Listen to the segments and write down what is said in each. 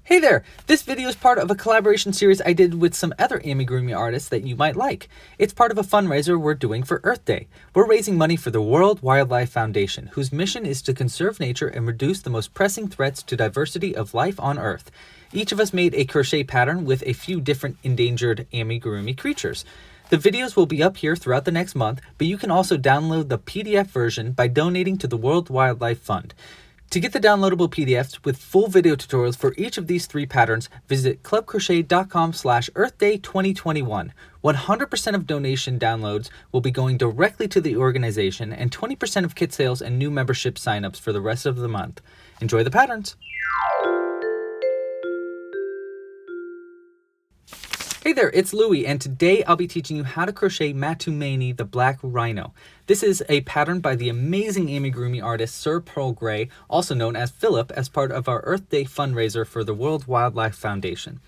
Hey there! This video is part of a collaboration series I did with some other Amigurumi artists that you might like. It's part of a fundraiser we're doing for Earth Day. We're raising money for the World Wildlife Foundation, whose mission is to conserve nature and reduce the most pressing threats to diversity of life on Earth. Each of us made a crochet pattern with a few different endangered Amigurumi creatures. The videos will be up here throughout the next month, but you can also download the PDF version by donating to the World Wildlife Fund. To get the downloadable PDFs with full video tutorials for each of these three patterns, visit clubcrochet.com/earthday2021. 100% of donation downloads will be going directly to the organization, and 20% of kit sales and new membership signups for the rest of the month. Enjoy the patterns! Hey there, it's Louie, and today I'll be teaching you how to crochet Matumani the Black Rhino. This is a pattern by the amazing Amigurumi artist Sir Pearl Grey, also known as Philip, as part of our Earth Day fundraiser for the World Wildlife Foundation.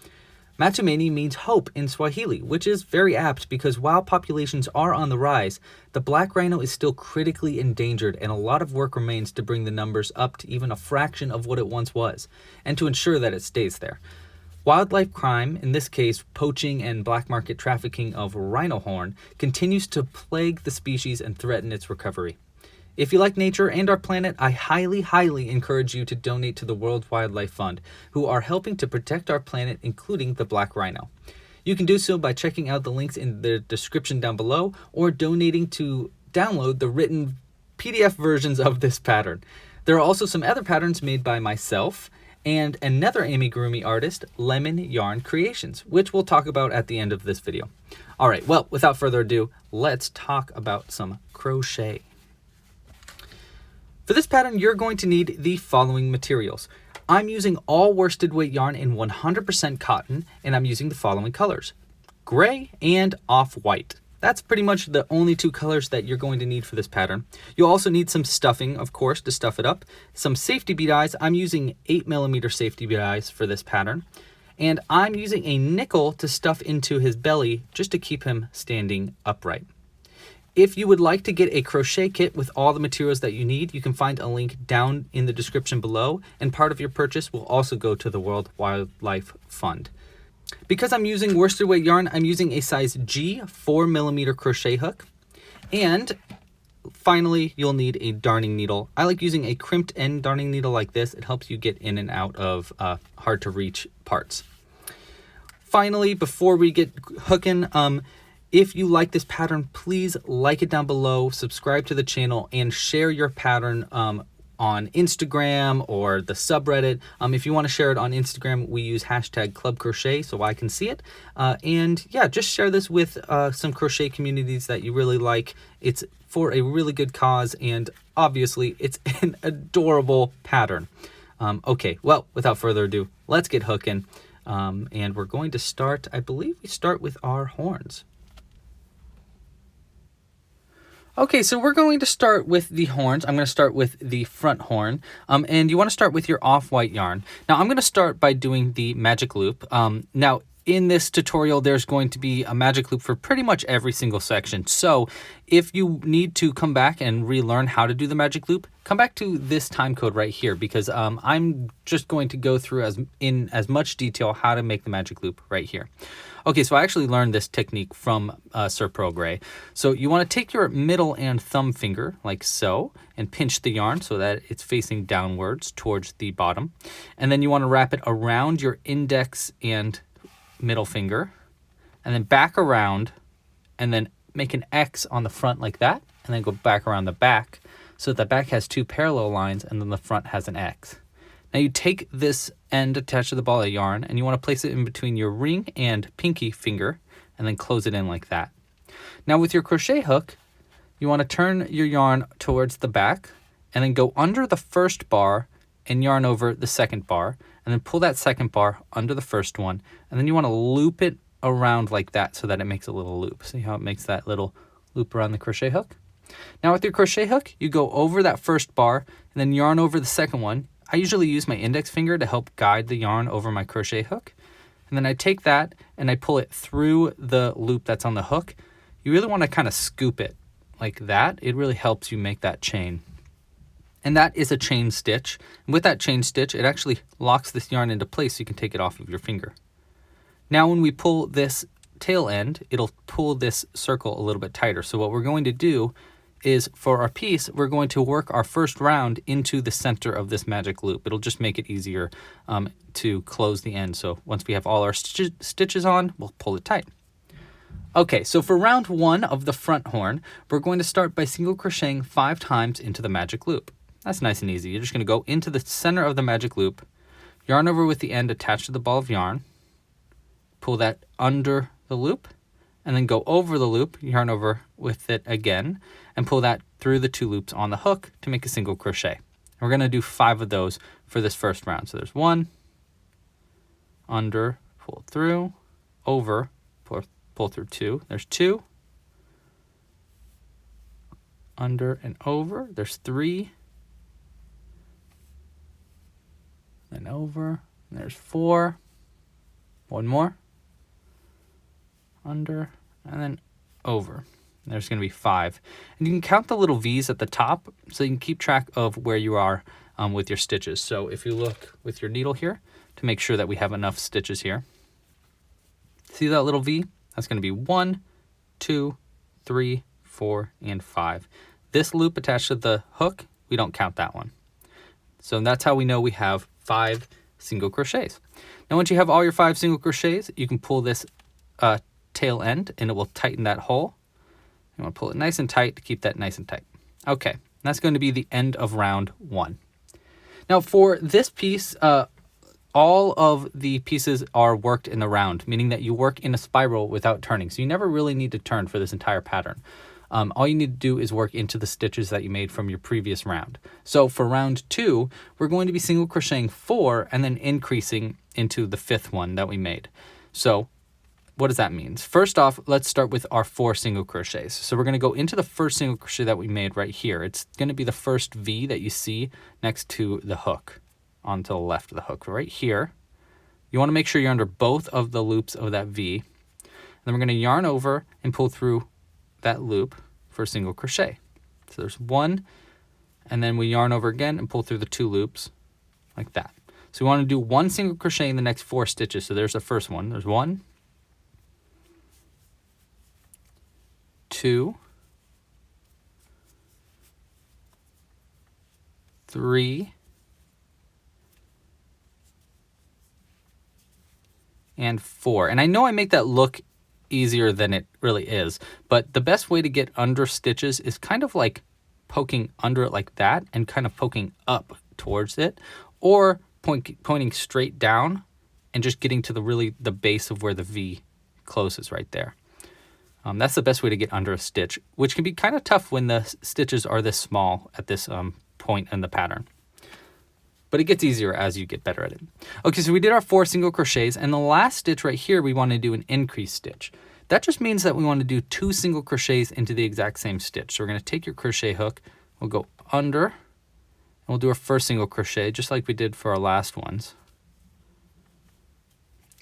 Matumani means hope in Swahili, which is very apt because while populations are on the rise, the black rhino is still critically endangered, and a lot of work remains to bring the numbers up to even a fraction of what it once was, and to ensure that it stays there. Wildlife crime, in this case poaching and black market trafficking of rhino horn, continues to plague the species and threaten its recovery. If you like nature and our planet, I highly encourage you to donate to the World Wildlife Fund, who are helping to protect our planet, including the black rhino. You can do so by checking out the links in the description down below or donating to download the written PDF versions of this pattern. There are also some other patterns made by myself and another Amigurumi artist, Lemon Yarn Creations, which we'll talk about at the end of this video. All right, well, without further ado, let's talk about some crochet. For this pattern, you're going to need the following materials. I'm using all worsted weight yarn in 100% cotton, and I'm using the following colors: gray and off-white. That's pretty much the only two colors that you're going to need for this pattern. You'll also need some stuffing, of course, to stuff it up. Some safety bead eyes. I'm using 8mm safety bead eyes for this pattern. And I'm using a nickel to stuff into his belly just to keep him standing upright. If you would like to get a crochet kit with all the materials that you need, you can find a link down in the description below, and part of your purchase will also go to the World Wildlife Fund. Because I'm using worsted weight yarn, I'm using a size G 4mm crochet hook. And finally, you'll need a darning needle. I like using a crimped end darning needle like this. It helps you get in and out of hard to reach parts. Finally, before we get hooking, if you like this pattern, please like it down below, subscribe to the channel, and share your pattern on Instagram or the subreddit. If you want to share it on Instagram, we use #clubcrochet so I can see it. And yeah, just share this with some crochet communities that you really like. It's for a really good cause, and obviously it's an adorable pattern. Okay, well, without further ado, let's get hooking. And we're going to start, I believe we start with our horns. Okay, so we're going to start with the horns. I'm going to start with the front horn, and you want to start with your off-white yarn. Now, I'm going to start by doing the magic loop. Now, in this tutorial, there's going to be a magic loop for pretty much every single section. So if you need to come back and relearn how to do the magic loop, come back to this time code right here, because I'm just going to go through in as much detail how to make the magic loop right here. Okay, so I actually learned this technique from Sir Pearl Grey. So you want to take your middle and thumb finger like so and pinch the yarn so that it's facing downwards towards the bottom. And then you want to wrap it around your index and middle finger, and then back around, and then make an X on the front like that, and then go back around the back so that the back has two parallel lines and then the front has an X. Now you take this end attached to the ball of yarn and you want to place it in between your ring and pinky finger and then close it in like that. Now with your crochet hook, you want to turn your yarn towards the back and then go under the first bar and yarn over the second bar, and then pull that second bar under the first one, and then you want to loop it around like that so that it makes a little loop. See how it makes that little loop around the crochet hook? Now with your crochet hook, you go over that first bar and then yarn over the second one. I usually use my index finger to help guide the yarn over my crochet hook. And then I take that and I pull it through the loop that's on the hook. You really want to kind of scoop it like that. It really helps you make that chain. And that is a chain stitch. And with that chain stitch, it actually locks this yarn into place so you can take it off of your finger. Now when we pull this tail end, it'll pull this circle a little bit tighter. So what we're going to do is, for our piece, we're going to work our first round into the center of this magic loop. It'll just make it easier to close the end. So once we have all our stitches on, we'll pull it tight. Okay, so for round 1 of the front horn, we're going to start by single crocheting 5 times into the magic loop. That's nice and easy. You're just going to go into the center of the magic loop, yarn over with the end attached to the ball of yarn, pull that under the loop, and then go over the loop, yarn over with it again, and pull that through the 2 loops on the hook to make a single crochet. And we're going to do 5 of those for this first round. So there's 1, under, pull through, over, pull through 2. There's 2, under and over. There's 3, then over. And there's 4. 1 more, under, and then over. And there's going to be 5. And you can count the little V's at the top so you can keep track of where you are with your stitches. So if you look with your needle here to make sure that we have enough stitches here. See that little V? That's going to be 1, 2, 3, 4, and 5. This loop attached to the hook, we don't count that one. So that's how we know we have 5 single crochets. Now once you have all your 5 single crochets, you can pull this tail end and it will tighten that hole. You want to pull it nice and tight to keep that nice and tight. Okay, that's going to be the end of round 1. Now for this piece, all of the pieces are worked in the round, meaning that you work in a spiral without turning. So you never really need to turn for this entire pattern. All you need to do is work into the stitches that you made from your previous round. So for round 2, we're going to be single crocheting 4 and then increasing into the 5th one that we made. So what does that mean? First off, let's start with our 4 single crochets. So we're going to go into the first single crochet that we made right here. It's going to be the first V that you see next to the hook, onto the left of the hook right here. You want to make sure you're under both of the loops of that V. And then we're going to yarn over and pull through that loop for a single crochet. So there's 1, and then we yarn over again and pull through the 2 loops like that. So we want to do 1 single crochet in the next 4 stitches. So there's the first one. There's 1, 2, 3, and 4. And I know I make that look easier than it really is, but the best way to get under stitches is kind of like poking under it like that and kind of poking up towards it, or pointing straight down and just getting to the base of where the V closes right there. That's the best way to get under a stitch, which can be kind of tough when the stitches are this small at this point in the pattern. But it gets easier as you get better at it. Okay, so we did our 4 single crochets, and the last stitch right here, we want to do an increase stitch. That just means that we want to do 2 single crochets into the exact same stitch. So we're going to take your crochet hook, we'll go under, and we'll do our first single crochet, just like we did for our last ones.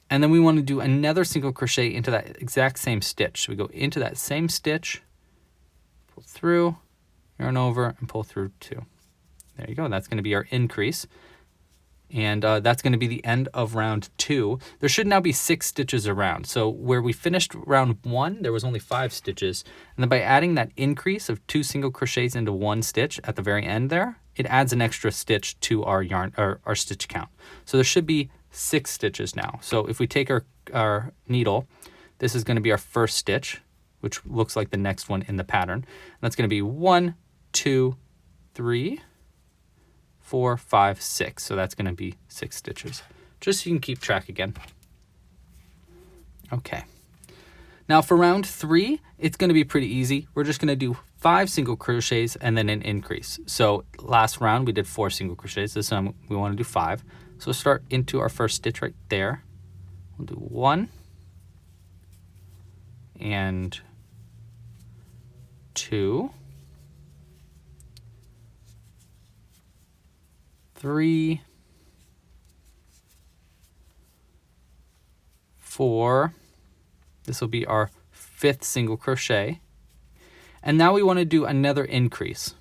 And then we want to do another single crochet into that exact same stitch. So we go into that same stitch, pull through, yarn over, and pull through 2. There you go. That's going to be our increase. And that's going to be the end of round 2. There should now be 6 stitches around. So where we finished round 1, there was only 5 stitches. And then by adding that increase of 2 single crochets into 1 stitch at the very end there, it adds an extra stitch to our yarn, or our stitch count. So there should be 6 stitches now. So if we take our needle, this is going to be our first stitch, which looks like the next one in the pattern. And that's going to be 1, 2, 3, 4, 5, 6. So that's going to be 6 stitches, just so you can keep track again. Okay. Now for round 3, it's going to be pretty easy. We're just going to do 5 single crochets and then an increase. So last round we did 4 single crochets. This time we want to do 5. So start into our first stitch right there. We'll do 1 and 2, 3, 4. This will be our 5th single crochet. And now we want to do another increase.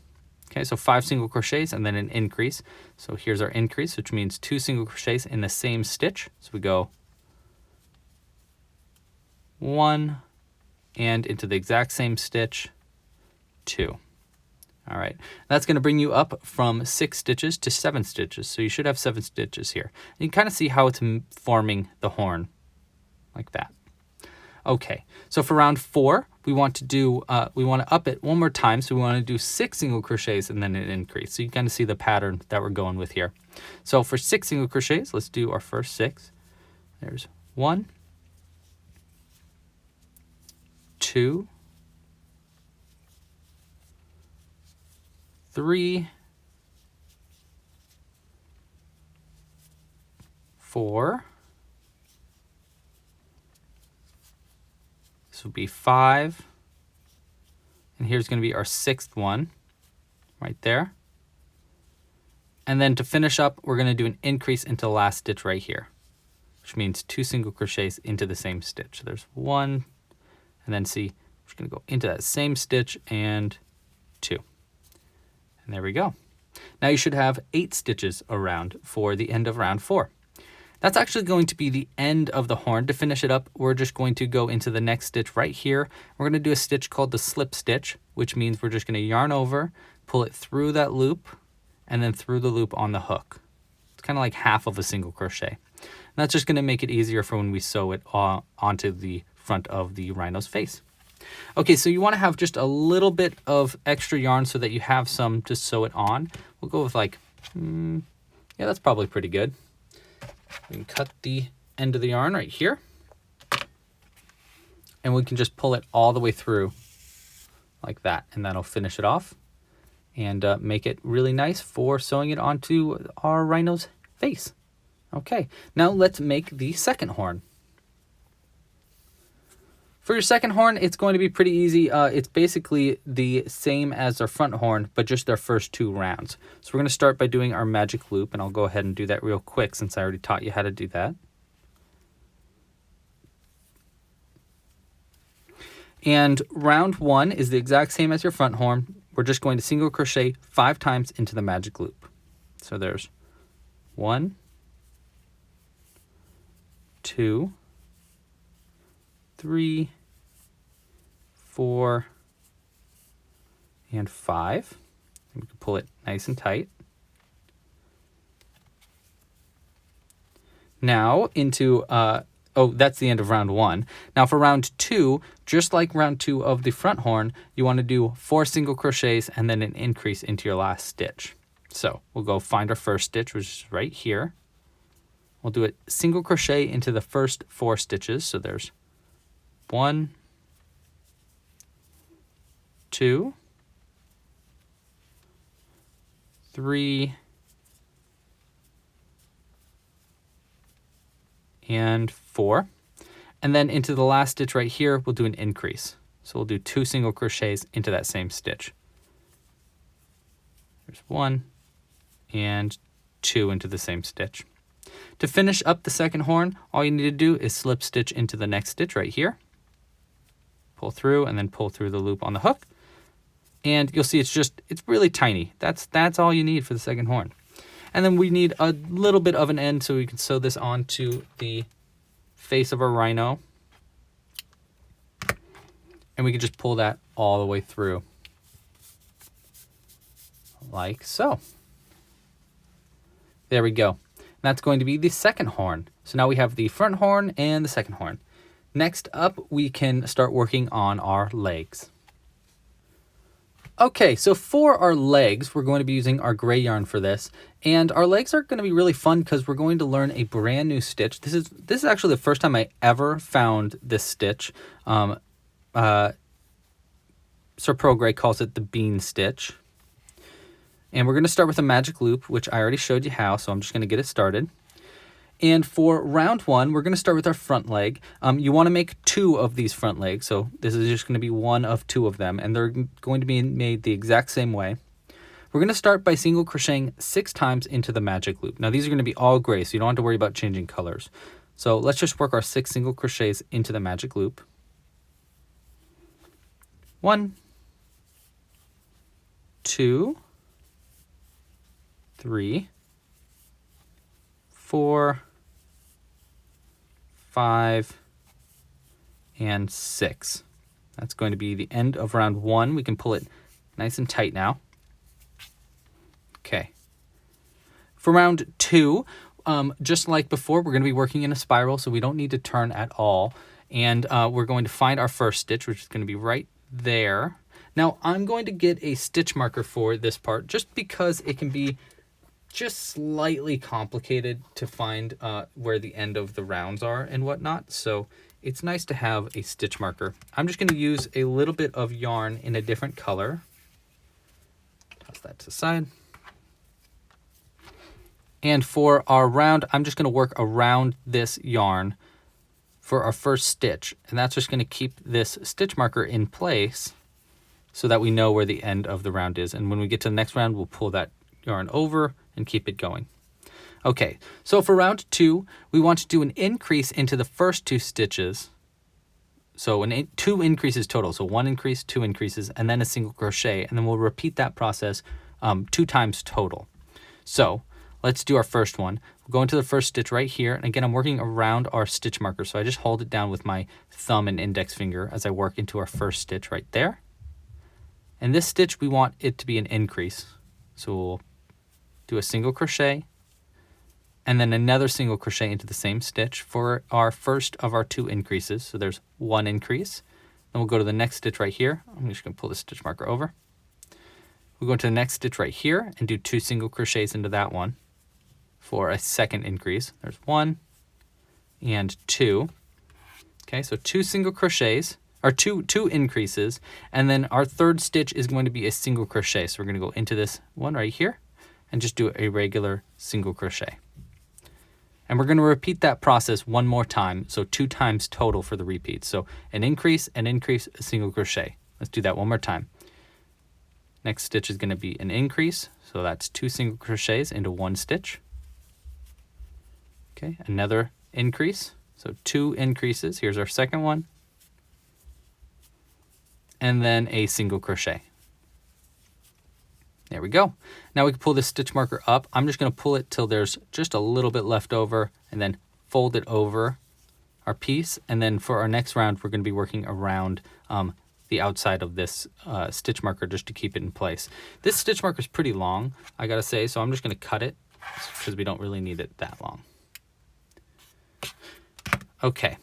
Okay, so 5 single crochets and then an increase. So here's our increase, which means 2 single crochets in the same stitch. So we go 1 and into the exact same stitch, 2. All right, that's going to bring you up from 6 stitches to 7 stitches. So you should have 7 stitches here. You can kind of see how it's forming the horn like that. Okay, so for round 4, we want to up it one more time. So we want to do 6 single crochets and then an increase. So you kind of see the pattern that we're going with here. So for 6 single crochets, let's do our first 6. There's 1, 2, 3, 4. This will be 5. And here's going to be our 6th one right there. And then to finish up, we're going to do an increase into the last stitch right here, which means 2 single crochets into the same stitch. So there's 1, and then see, we're just going to go into that same stitch and 2. And there we go. Now you should have 8 stitches around for the end of round 4. That's actually going to be the end of the horn. To finish it up, we're just going to go into the next stitch right here. We're going to do a stitch called the slip stitch, which means we're just going to yarn over, pull it through that loop, and then through the loop on the hook. It's kind of like half of a single crochet. And that's just going to make it easier for when we sew it onto the front of the rhino's face. Okay, so you want to have just a little bit of extra yarn so that you have some to sew it on. We'll go with like, yeah, that's probably pretty good. We can cut the end of the yarn right here. And we can just pull it all the way through like that. And that'll finish it off and make it really nice for sewing it onto our rhino's face. Okay, now let's make the second horn. For your second horn, it's going to be pretty easy. It's basically the same as our front horn, but just their first 2 rounds. So we're going to start by doing our magic loop, and I'll go ahead and do that real quick since I already taught you how to do that. And round 1 is the exact same as your front horn. We're just going to single crochet 5 times into the magic loop. So there's 1, 2, 3, 4, and 5. And we can pull it nice and tight. Now into, that's the end of round 1. Now for round 2, just like round 2 of the front horn, you want to do 4 single crochets and then an increase into your last stitch. So we'll go find our first stitch, which is right here. We'll do a single crochet into the first 4 stitches. So there's 1, 2, 3, and 4. And then into the last stitch right here, we'll do an increase. So we'll do 2 single crochets into that same stitch. There's 1 and 2 into the same stitch. To finish up the second horn, all you need to do is slip stitch into the next stitch right here. Pull through and then pull through the loop on the hook. And you'll see it's really tiny. That's all you need for the second horn. And then we need a little bit of an end so we can sew this onto the face of our rhino. And we can just pull that all the way through. Like so. There we go. And that's going to be the second horn. So now we have the front horn and the second horn. Next up, we can start working on our legs. Okay, so for our legs, we're going to be using our gray yarn for this. And our legs are going to be really fun because we're going to learn a brand new stitch. This is actually the first time I ever found this stitch. Sir Pearl Grey calls it the bean stitch. And we're going to start with a magic loop, which I already showed you how, so I'm just going to get it started. And for round 1, we're going to start with our front leg. You want to make 2 of these front legs, so this is just going to be 1 of 2 of them, and they're going to be made the exact same way. We're going to start by single crocheting 6 times into the magic loop. Now these are going to be all gray, so you don't have to worry about changing colors. So let's just work our 6 single crochets into the magic loop. 1, 2, 3, 4, 5, and 6. That's going to be the end of round 1. We can pull it nice and tight now. Okay. For round 2, just like before, we're going to be working in a spiral, so we don't need to turn at all. And we're going to find our first stitch, which is going to be right there. Now, I'm going to get a stitch marker for this part, just because it can be just slightly complicated to find where the end of the rounds are and whatnot. So it's nice to have a stitch marker. I'm just going to use a little bit of yarn in a different color. Toss that to the side. And for our round, I'm just going to work around this yarn for our first stitch. And that's just going to keep this stitch marker in place so that we know where the end of the round is. And when we get to the next round, we'll pull that yarn over and keep it going. Okay, so for round 2, we want to do an increase into the first 2 stitches. So 2 increases total. So 1 increase, 2 increases, and then a single crochet. And then we'll repeat that process 2 times total. So let's do our first one. We'll go into the first stitch right here. And again, I'm working around our stitch marker. So I just hold it down with my thumb and index finger as I work into our first stitch right there. And this stitch, we want it to be an increase. So we'll do a single crochet and then another single crochet into the same stitch for our first of our 2 increases. So there's 1 increase. Then we'll go to the next stitch right here. I'm just going to pull the stitch marker over. We'll go into the next stitch right here and do 2 single crochets into that one for a second increase. There's 1 and 2. Okay, so 2 single crochets, or two increases, and then our third stitch is going to be a single crochet. So we're going to go into this one right here and just do a regular single crochet. And we're going to repeat that process one more time, so 2 times total for the repeat. So an increase, a single crochet. Let's do that one more time. Next stitch is going to be an increase, so that's 2 single crochets into 1 stitch. Okay, another increase, so 2 increases. Here's our second one. And then a single crochet. There we go. Now we can pull this stitch marker up. I'm just going to pull it till there's just a little bit left over and then fold it over our piece. And then for our next round, we're going to be working around the outside of this stitch marker just to keep it in place. This stitch marker is pretty long, I got to say, so I'm just going to cut it because we don't really need it that long. Okay.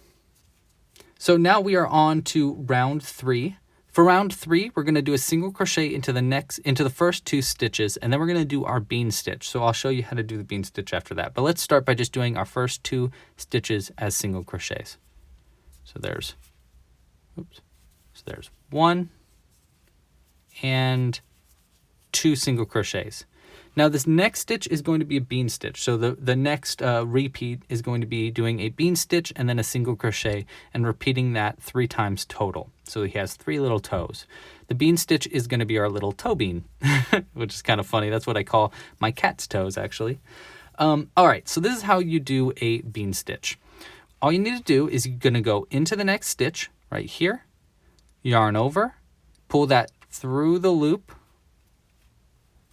So now we are on to round 3. For round 3, we're going to do a single crochet into the first 2 stitches, and then we're going to do our bean stitch. So I'll show you how to do the bean stitch after that. But let's start by just doing our first 2 stitches as single crochets. So there's 1 and 2 single crochets. Now this next stitch is going to be a bean stitch. So the next repeat is going to be doing a bean stitch and then a single crochet and repeating that 3 times total. So he has 3 little toes. The bean stitch is going to be our little toe bean, which is kind of funny. That's what I call my cat's toes, actually. All right, so this is how you do a bean stitch. All you need to do is you're going to go into the next stitch right here, yarn over, pull that through the loop,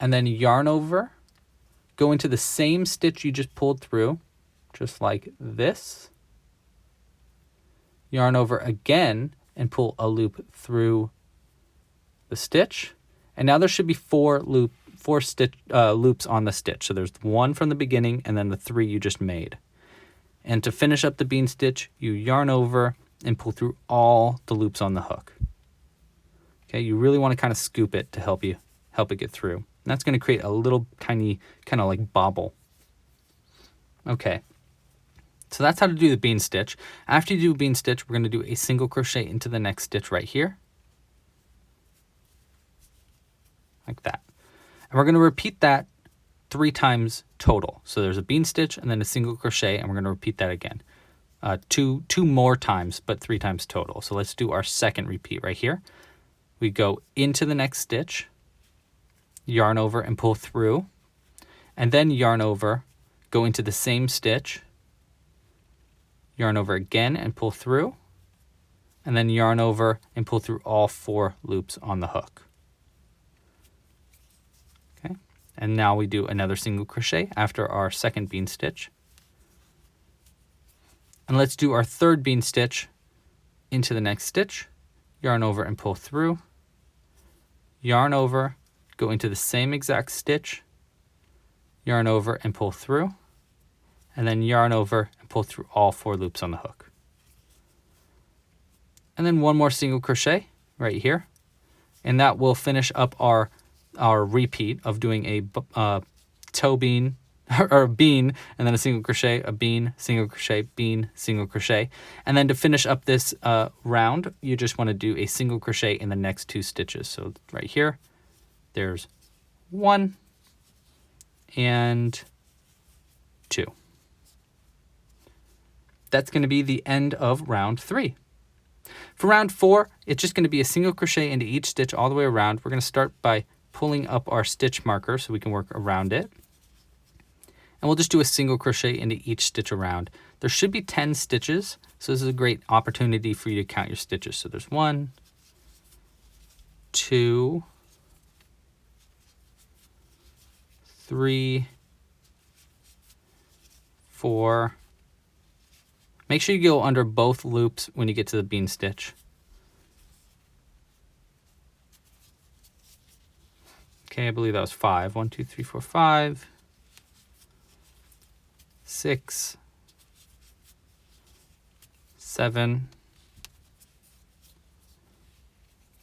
and then yarn over, go into the same stitch you just pulled through, just like this. Yarn over again and pull a loop through the stitch. And now there should be 4 loops on the stitch. So there's 1 from the beginning and then the 3 you just made. And to finish up the bean stitch, you yarn over and pull through all the loops on the hook. Okay, you really want to kind of scoop it to help it get through. And that's going to create a little tiny kind of like bobble. Okay, so that's how to do the bean stitch. After you do a bean stitch, we're going to do a single crochet into the next stitch right here. Like that. And we're going to repeat that 3 times total. So there's a bean stitch and then a single crochet, and we're going to repeat that again. Two more times, but 3 times total. So let's do our second repeat right here. We go into the next stitch, yarn over and pull through, and then yarn over, go into the same stitch, yarn over again and pull through, and then yarn over and pull through all 4 loops on the hook. Okay, And now we do another single crochet after our second bean stitch. And let's do our third bean stitch into the next stitch, yarn over and pull through, yarn over, go into the same exact stitch, yarn over and pull through, and then yarn over and pull through all 4 loops on the hook. And then one more single crochet right here, and that will finish up our repeat of doing a toe bean or a bean and then a single crochet, a bean, single crochet, bean, single crochet. And then to finish up this round, you just want to do a single crochet in the next 2 stitches. So right here, there's 1 and 2. That's going to be the end of round 3. For round 4, it's just going to be a single crochet into each stitch all the way around. We're going to start by pulling up our stitch marker so we can work around it. And we'll just do a single crochet into each stitch around. There should be 10 stitches, so this is a great opportunity for you to count your stitches. So there's 1, 2, 3, 4. Make sure you go under both loops when you get to the bean stitch. Okay, I believe that was 5. 1, 2, 3, 4, 5. 6, 7,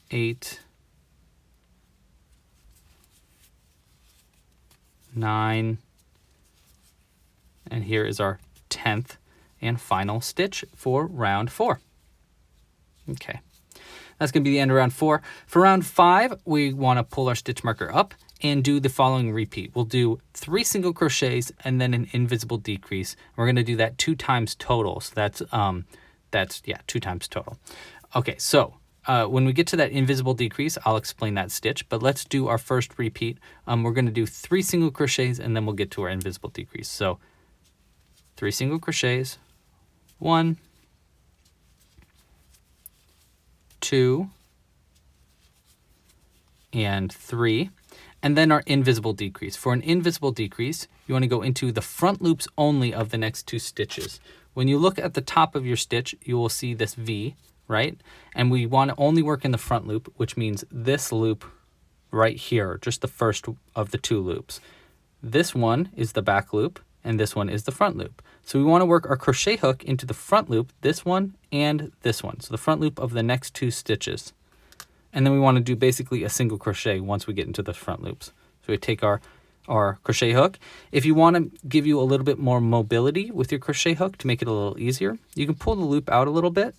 8, 9, and here is our 10th and final stitch for round 4. Okay, that's going to be the end of round 4. For round 5, we want to pull our stitch marker up and do the following repeat. We'll do 3 single crochets and then an invisible decrease. We're going to do that 2 times total. So that's 2 times total. Okay, so when we get to that invisible decrease, I'll explain that stitch, but let's do our first repeat. We're going to do 3 single crochets and then we'll get to our invisible decrease. So 3 single crochets, 1, 2, and 3. And then our invisible decrease. For an invisible decrease, you want to go into the front loops only of the next 2 stitches. When you look at the top of your stitch, you will see this V, right? And we want to only work in the front loop, which means this loop right here, just the first of the 2 loops. This one is the back loop, and this one is the front loop. So we want to work our crochet hook into the front loop, this one and this one. So the front loop of the next 2 stitches. And then we want to do basically a single crochet once we get into the front loops. So we take our crochet hook. If you want to give you a little bit more mobility with your crochet hook to make it a little easier, you can pull the loop out a little bit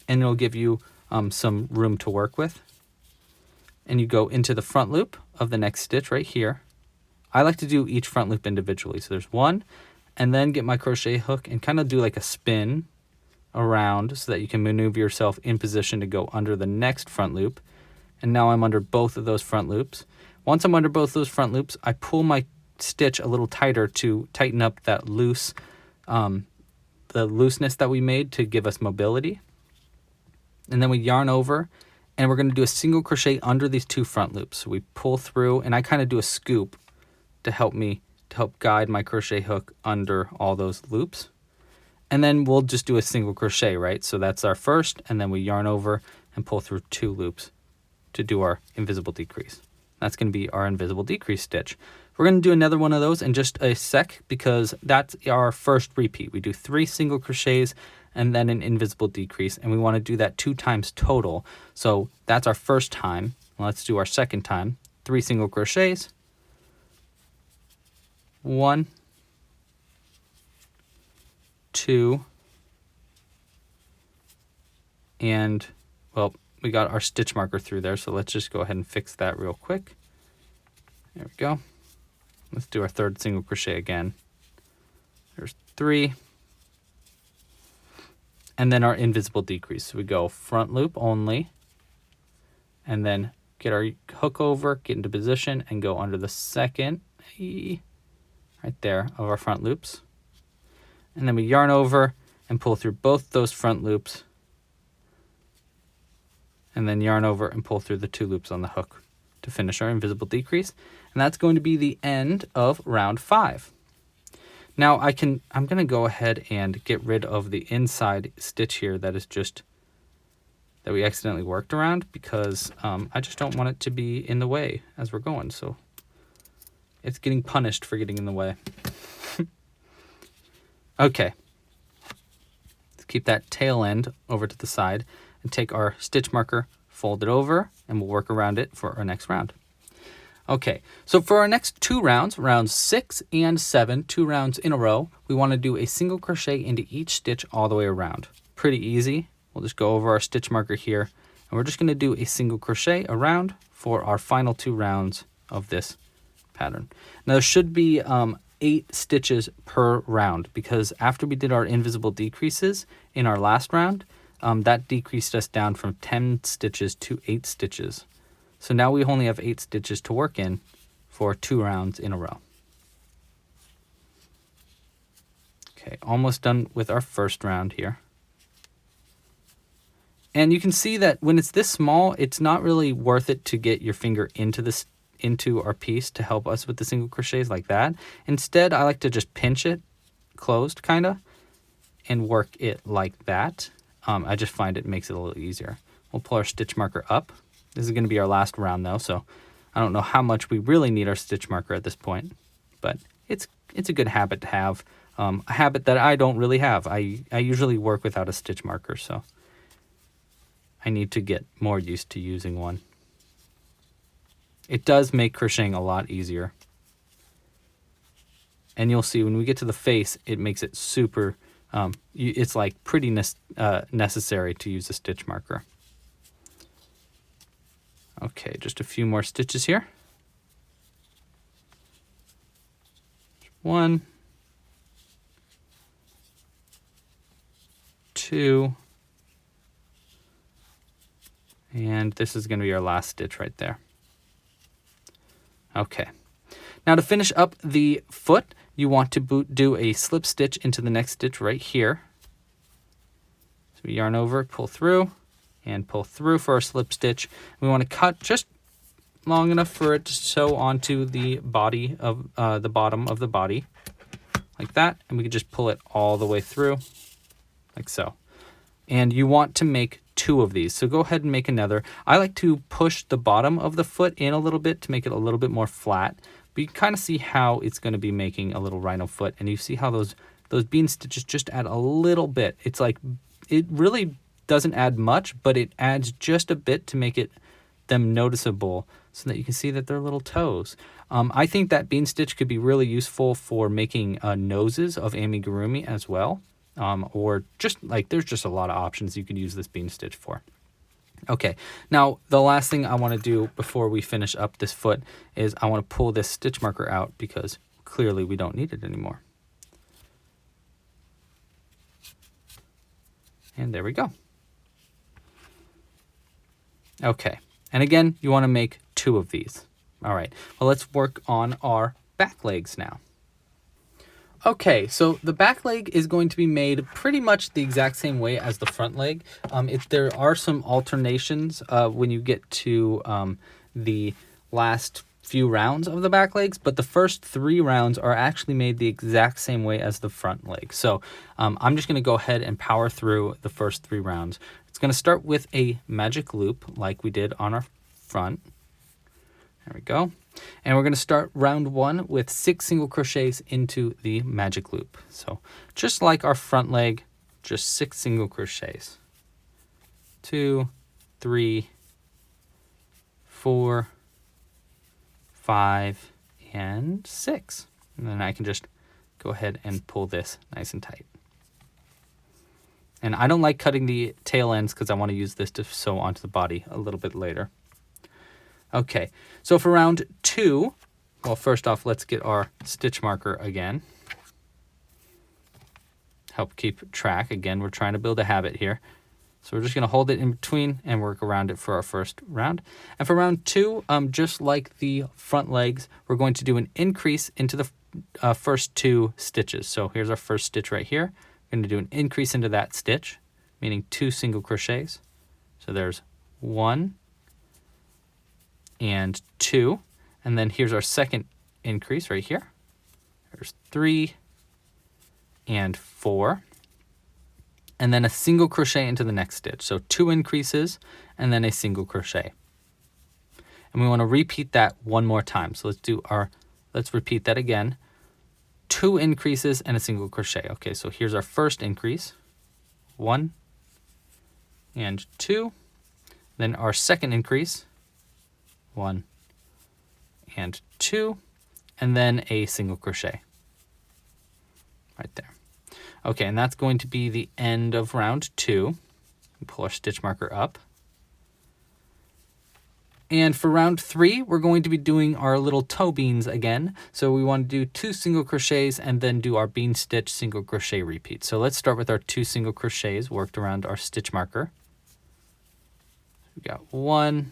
and it'll give you some room to work with. And you go into the front loop of the next stitch right here. I like to do each front loop individually. So there's 1, and then get my crochet hook and kind of do like a spin around so that you can maneuver yourself in position to go under the next front loop. And now I'm under both of those front loops. Once I'm under both those front loops, I pull my stitch a little tighter to tighten up that the looseness that we made to give us mobility. And then we yarn over, and we're going to do a single crochet under these 2 front loops. So we pull through, and I kind of do a scoop to help guide my crochet hook under all those loops. And then we'll just do a single crochet, right? So that's our first, and then we yarn over and pull through 2 loops to do our invisible decrease. That's going to be our invisible decrease stitch. We're going to do another one of those in just a sec because that's our first repeat. We do 3 single crochets and then an invisible decrease, and we want to do that 2 times total. So that's our first time. Let's do our second time. 3 single crochets, 1, 2, and well, we got our stitch marker through there, so let's just go ahead and fix that real quick. There we go. Let's do our third single crochet again. There's 3. And then our invisible decrease. So we go front loop only, and then get our hook over, get into position, and go under the second, right there, of our front loops. And then we yarn over and pull through both those front loops, and then yarn over and pull through the 2 loops on the hook to finish our invisible decrease. And that's going to be the end of round 5. Now I'm going to go ahead and get rid of the inside stitch here that we accidentally worked around, because I just don't want it to be in the way as we're going. So it's getting punished for getting in the way. Okay. Let's keep that tail end over to the side and take our stitch marker, fold it over, and we'll work around it for our next round. Okay, so for our next 2 rounds, rounds 6 and 7, 2 rounds in a row, we want to do a single crochet into each stitch all the way around. Pretty easy. We'll just go over our stitch marker here, and we're just going to do a single crochet around for our final 2 rounds of this pattern. Now there should be 8 stitches per round, because after we did our invisible decreases in our last round, that decreased us down from 10 stitches to 8 stitches. So now we only have 8 stitches to work in for 2 rounds in a row. Okay, almost done with our first round here. And you can see that when it's this small, it's not really worth it to get your finger into our piece to help us with the single crochets like that. Instead, I like to just pinch it closed kind of and work it like that. I just find it makes it a little easier. We'll pull our stitch marker up. This is going to be our last round though, so I don't know how much we really need our stitch marker at this point, but it's a good habit to have. A habit that I don't really have. I usually work without a stitch marker, so I need to get more used to using one. It does make crocheting a lot easier. And you'll see when we get to the face, it makes it super, it's like pretty necessary to use a stitch marker. Okay, just a few more stitches here. 1, 2, and this is going to be our last stitch right there. Okay, now to finish up the foot, you want to do a slip stitch into the next stitch right here. So we yarn over, pull through, and pull through for our slip stitch. We want to cut just long enough for it to sew onto the body of the bottom of the body, like that, and we can just pull it all the way through, like so. And you want to make 2 of these, so go ahead and make another. I like to push the bottom of the foot in a little bit to make it a little bit more flat, but you can kind of see how it's going to be making a little rhino foot, and you see how those bean stitches just add a little bit. It's like, it really doesn't add much, but it adds just a bit to make them noticeable so that you can see that they're little toes. I think that bean stitch could be really useful for making noses of amigurumi as well. Or just like, there's just a lot of options you could use this bean stitch for. Okay, now the last thing I want to do before we finish up this foot is I want to pull this stitch marker out, because clearly we don't need it anymore. And there we go. Okay, and again, you want to make 2 of these. All right, well, let's work on our back legs now. Okay, so the back leg is going to be made pretty much the exact same way as the front leg. There are some alternations when you get to the last few rounds of the back legs, but the first 3 rounds are actually made the exact same way as the front leg. So I'm just going to go ahead and power through the first 3 rounds. It's going to start with a magic loop like we did on our front. There we go. And we're going to start round 1 with 6 single crochets into the magic loop. So just like our front leg, just 6 single crochets. 2, 3, 4, 5, and 6. And then I can just go ahead and pull this nice and tight. And I don't like cutting the tail ends because I want to use this to sew onto the body a little bit later. Okay, so for round 2, well, first off, let's get our stitch marker again. Help keep track. Again, we're trying to build a habit here. So we're just going to hold it in between and work around it for our first round. And for round 2, just like the front legs, we're going to do an increase into the first 2 stitches. So here's our first stitch right here. We're going to do an increase into that stitch, meaning 2 single crochets. So there's 1, and 2. And then here's our second increase right here. There's 3 and 4. And then a single crochet into the next stitch. So 2 increases and then a single crochet. And we want to repeat that one more time. So let's repeat that again. 2 increases and a single crochet. Okay, so here's our first increase. 1 and 2. Then our second increase. 1 and 2. And then a single crochet. Right there. Okay, and that's going to be the end of round 2. Pull our stitch marker up. And for round 3, we're going to be doing our little toe beans again. So we want to do 2 single crochets and then do our bean stitch single crochet repeat. So let's start with our 2 single crochets worked around our stitch marker. We got 1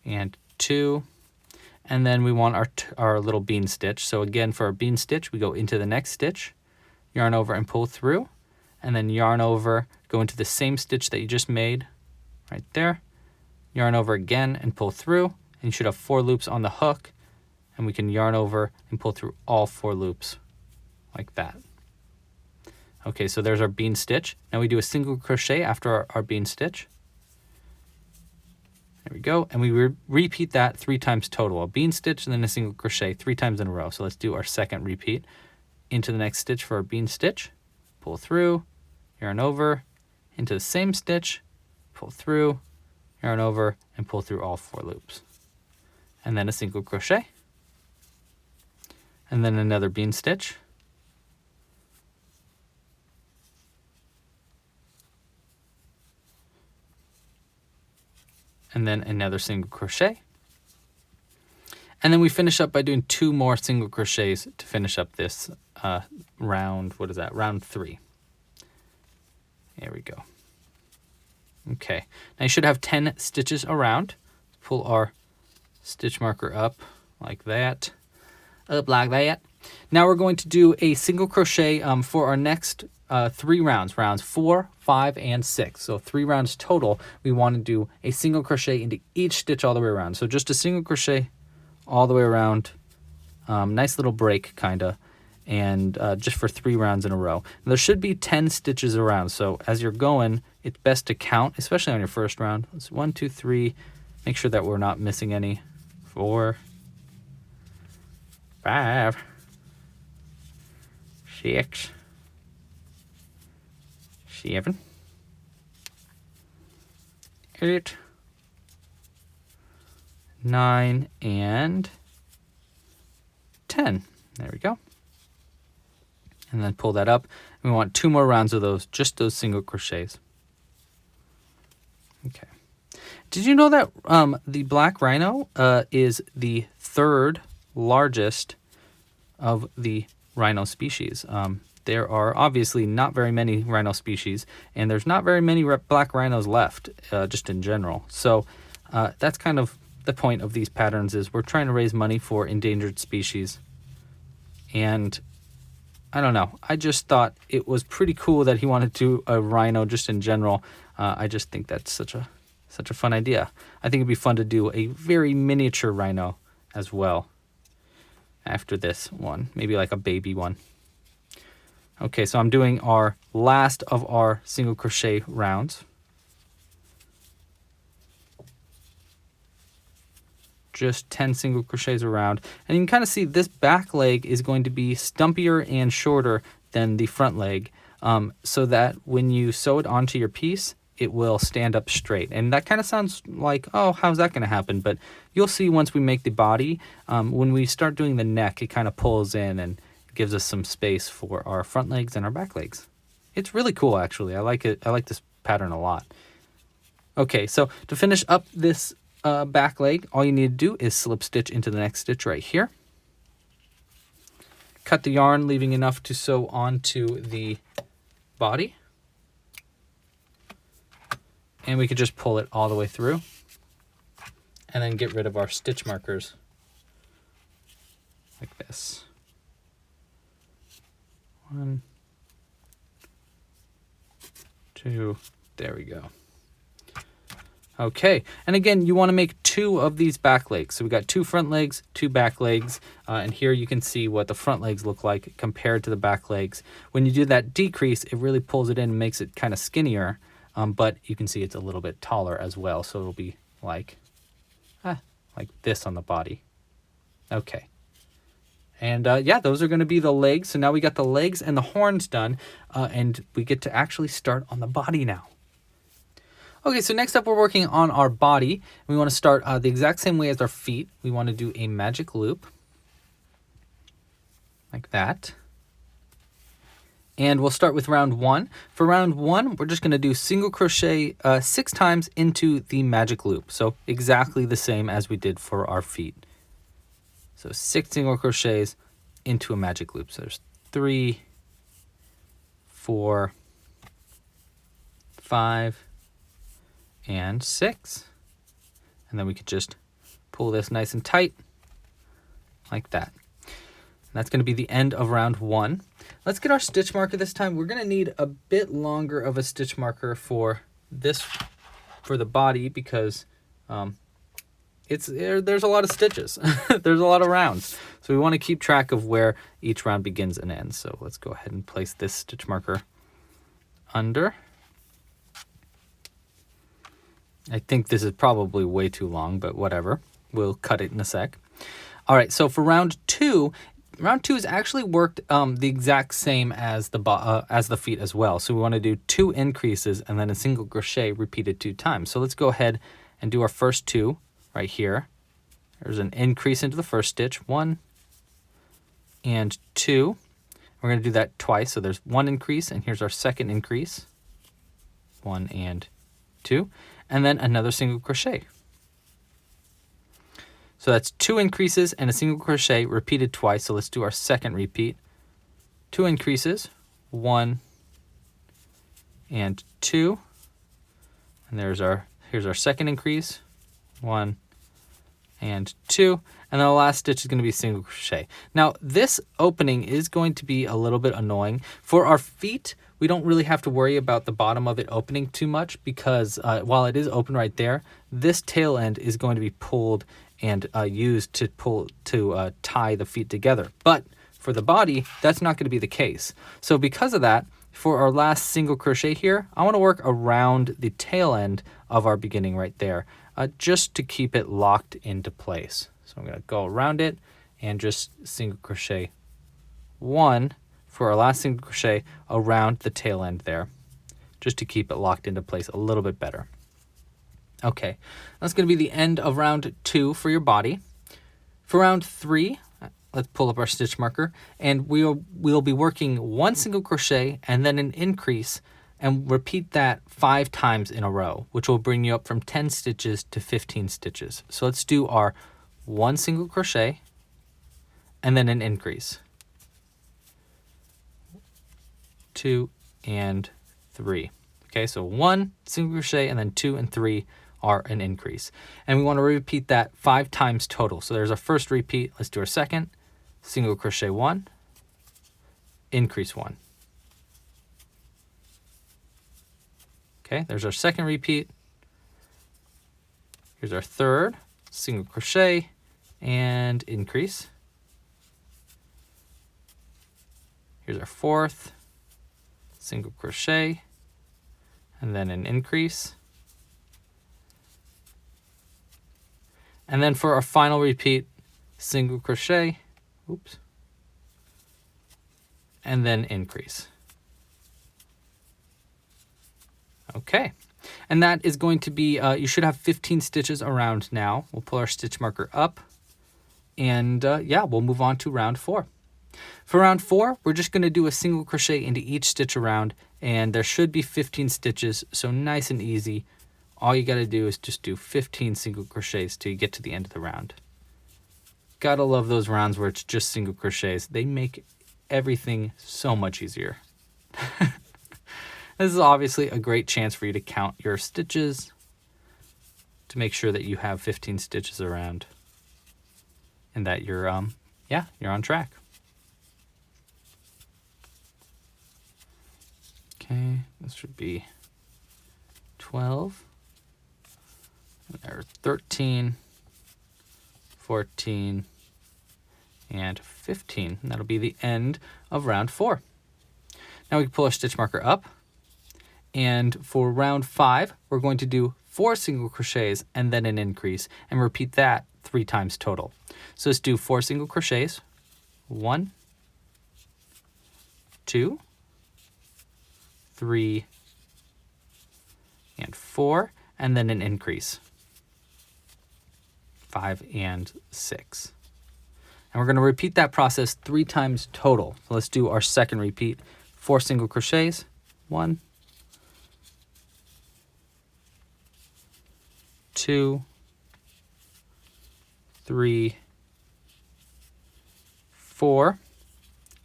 and 2. And then we want our little bean stitch. So again, for our bean stitch, we go into the next stitch, yarn over and pull through, and then yarn over, go into the same stitch that you just made, right there, yarn over again and pull through, and you should have 4 loops on the hook, and we can yarn over and pull through all 4 loops, like that. Okay, so there's our bean stitch. Now we do a single crochet after our bean stitch. There we go, and we repeat that 3 times total. A bean stitch and then a single crochet 3 times in a row. So let's do our second repeat. Into the next stitch for our bean stitch, pull through, yarn over, into the same stitch, pull through, yarn over, and pull through all 4 loops. And then a single crochet, and then another bean stitch, and then another single crochet. And then we finish up by doing 2 more single crochets to finish up this round. What is that? Round 3. There we go. Okay. Now you should have 10 stitches around. Pull our stitch marker up like that. Up like that. Now we're going to do a single crochet for our next 3 rounds. Rounds 4, 5, and 6. So 3 rounds total. We want to do a single crochet into each stitch all the way around. So just a single crochet all the way around. Nice little break, kind of. And just for 3 rounds in a row. And there should be 10 stitches around. So as you're going, it's best to count, especially on your first round. It's 1, 2, 3. Make sure that we're not missing any. 4, 5, 6, 7, 8, 9, and 10. There we go. And then pull that up. We want 2 more rounds of those, just those single crochets. Okay. Did you know that the black rhino is the 3rd largest of the rhino species? There are obviously not very many rhino species, and there's not very many black rhinos left, just in general. So that's kind of the point of these patterns, is we're trying to raise money for endangered species. And I don't know, I just thought it was pretty cool that he wanted to do a rhino just in general. I just think that's such a fun idea. I think it'd be fun to do a very miniature rhino as well after this one, maybe like a baby one. Okay, so I'm doing our last of our single crochet rounds. Just 10 single crochets around, and you can kind of see this back leg is going to be stumpier and shorter than the front leg, so that when you sew it onto your piece, it will stand up straight. And that kind of sounds like, oh, how's that going to happen? But you'll see once we make the body, when we start doing the neck, it kind of pulls in and gives us some space for our front legs and our back legs. It's really cool, actually. I like it. I like this pattern a lot. Okay, so to finish up this back leg, all you need to do is slip stitch into the next stitch right here. Cut the yarn, leaving enough to sew onto the body. And we could just pull it all the way through. And then get rid of our stitch markers. Like this. 1, 2, there we go. Okay, and again, you want to make 2 of these back legs. So we got 2 front legs, 2 back legs, and here you can see what the front legs look like compared to the back legs. When you do that decrease, it really pulls it in and makes it kind of skinnier, but you can see it's a little bit taller as well, so it'll be like this on the body. Okay. And yeah, those are going to be the legs. So now we got the legs and the horns done, and we get to actually start on the body now. Okay, so next up we're working on our body. We want to start the exact same way as our feet. We want to do a magic loop, like that. And we'll start with round 1. For round 1, we're just going to do single crochet 6 times into the magic loop. So exactly the same as we did for our feet. So 6 single crochets into a magic loop. So there's 3, 4, 5, and 6. And then we could just pull this nice and tight like that. And that's going to be the end of round 1. Let's get our stitch marker this time. We're going to need a bit longer of a stitch marker for this, for the body, because there's a lot of stitches. There's a lot of rounds. So we want to keep track of where each round begins and ends. So let's go ahead and place this stitch marker under. I think this is probably way too long, but whatever. We'll cut it in a sec. All right, so for round 2 is actually worked the exact same as the feet as well. So we want to do 2 increases and then a single crochet repeated 2 times. So let's go ahead and do our first 2 right here. There's an increase into the first stitch, 1 and 2. We're going to do that twice. So there's 1 increase, and here's our second increase, 1 and 2. And then another single crochet. So that's 2 increases and a single crochet repeated twice. So let's do our second repeat. 2 increases, 1 and 2. And here's our second increase, 1 and 2. And then the last stitch is going to be single crochet. Now this opening is going to be a little bit annoying. For our feet, we don't really have to worry about the bottom of it opening too much, because while it is open right there, this tail end is going to be pulled and used to tie the feet together. But for the body, that's not going to be the case. So because of that, for our last single crochet here, I want to work around the tail end of our beginning right there, just to keep it locked into place. So I'm going to go around it and just single crochet 1 for our last single crochet around the tail end there, just to keep it locked into place a little bit better. Okay, that's going to be the end of round 2 for your body. For round 3, let's pull up our stitch marker, and we'll be working 1 single crochet and then an increase, and repeat that 5 times in a row, which will bring you up from 10 stitches to 15 stitches. So let's do our 1 single crochet and then an increase, 2 and 3. Okay, so 1 single crochet and then 2 and 3 are an increase. And we want to repeat that 5 times total. So there's our first repeat. Let's do our second. Single crochet 1, increase 1. Okay, there's our second repeat. Here's our third, single crochet and increase. Here's our fourth, single crochet and then an increase. And then for our final repeat, single crochet, and then increase. Okay, and that is going to be, you should have 15 stitches around now. We'll pull our stitch marker up, and yeah, we'll move on to round 4. For round 4, we're just going to do a single crochet into each stitch around, and there should be 15 stitches, so nice and easy. All you got to do is just do 15 single crochets till you get to the end of the round. Gotta love those rounds where it's just single crochets. They make everything so much easier. This is obviously a great chance for you to count your stitches to make sure that you have 15 stitches around and that you're you're on track. Okay, this should be 12. There are 13, 14, and 15. And that'll be the end of round 4. Now we can pull our stitch marker up. And for round 5, we're going to do 4 single crochets and then an increase, and repeat that 3 times total. So let's do 4 single crochets. 1, 2, 3, and 4, and then an increase. 5 and 6. And we're going to repeat that process 3 times total. So let's do our second repeat. 4 single crochets. 1, 2, 3, 4,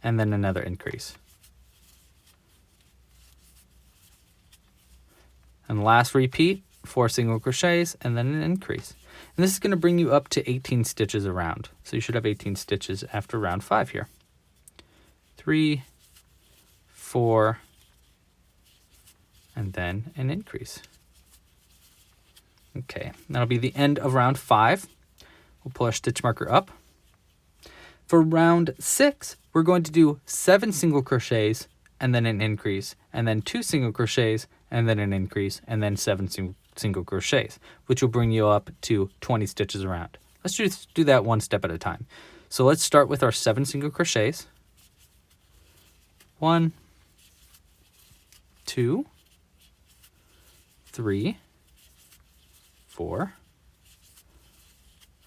and then another increase. And last repeat, 4 single crochets and then an increase. And this is going to bring you up to 18 stitches around. So you should have 18 stitches after round 5 here. 3, 4, and then an increase. Okay, that'll be the end of round 5. We'll pull our stitch marker up. For round 6, we're going to do 7 single crochets and then an increase, and then 2 single crochets and then an increase, and then 7 single crochets, which will bring you up to 20 stitches around. Let's just do that one step at a time. So let's start with our 7 single crochets. 1, 2, 3, 4,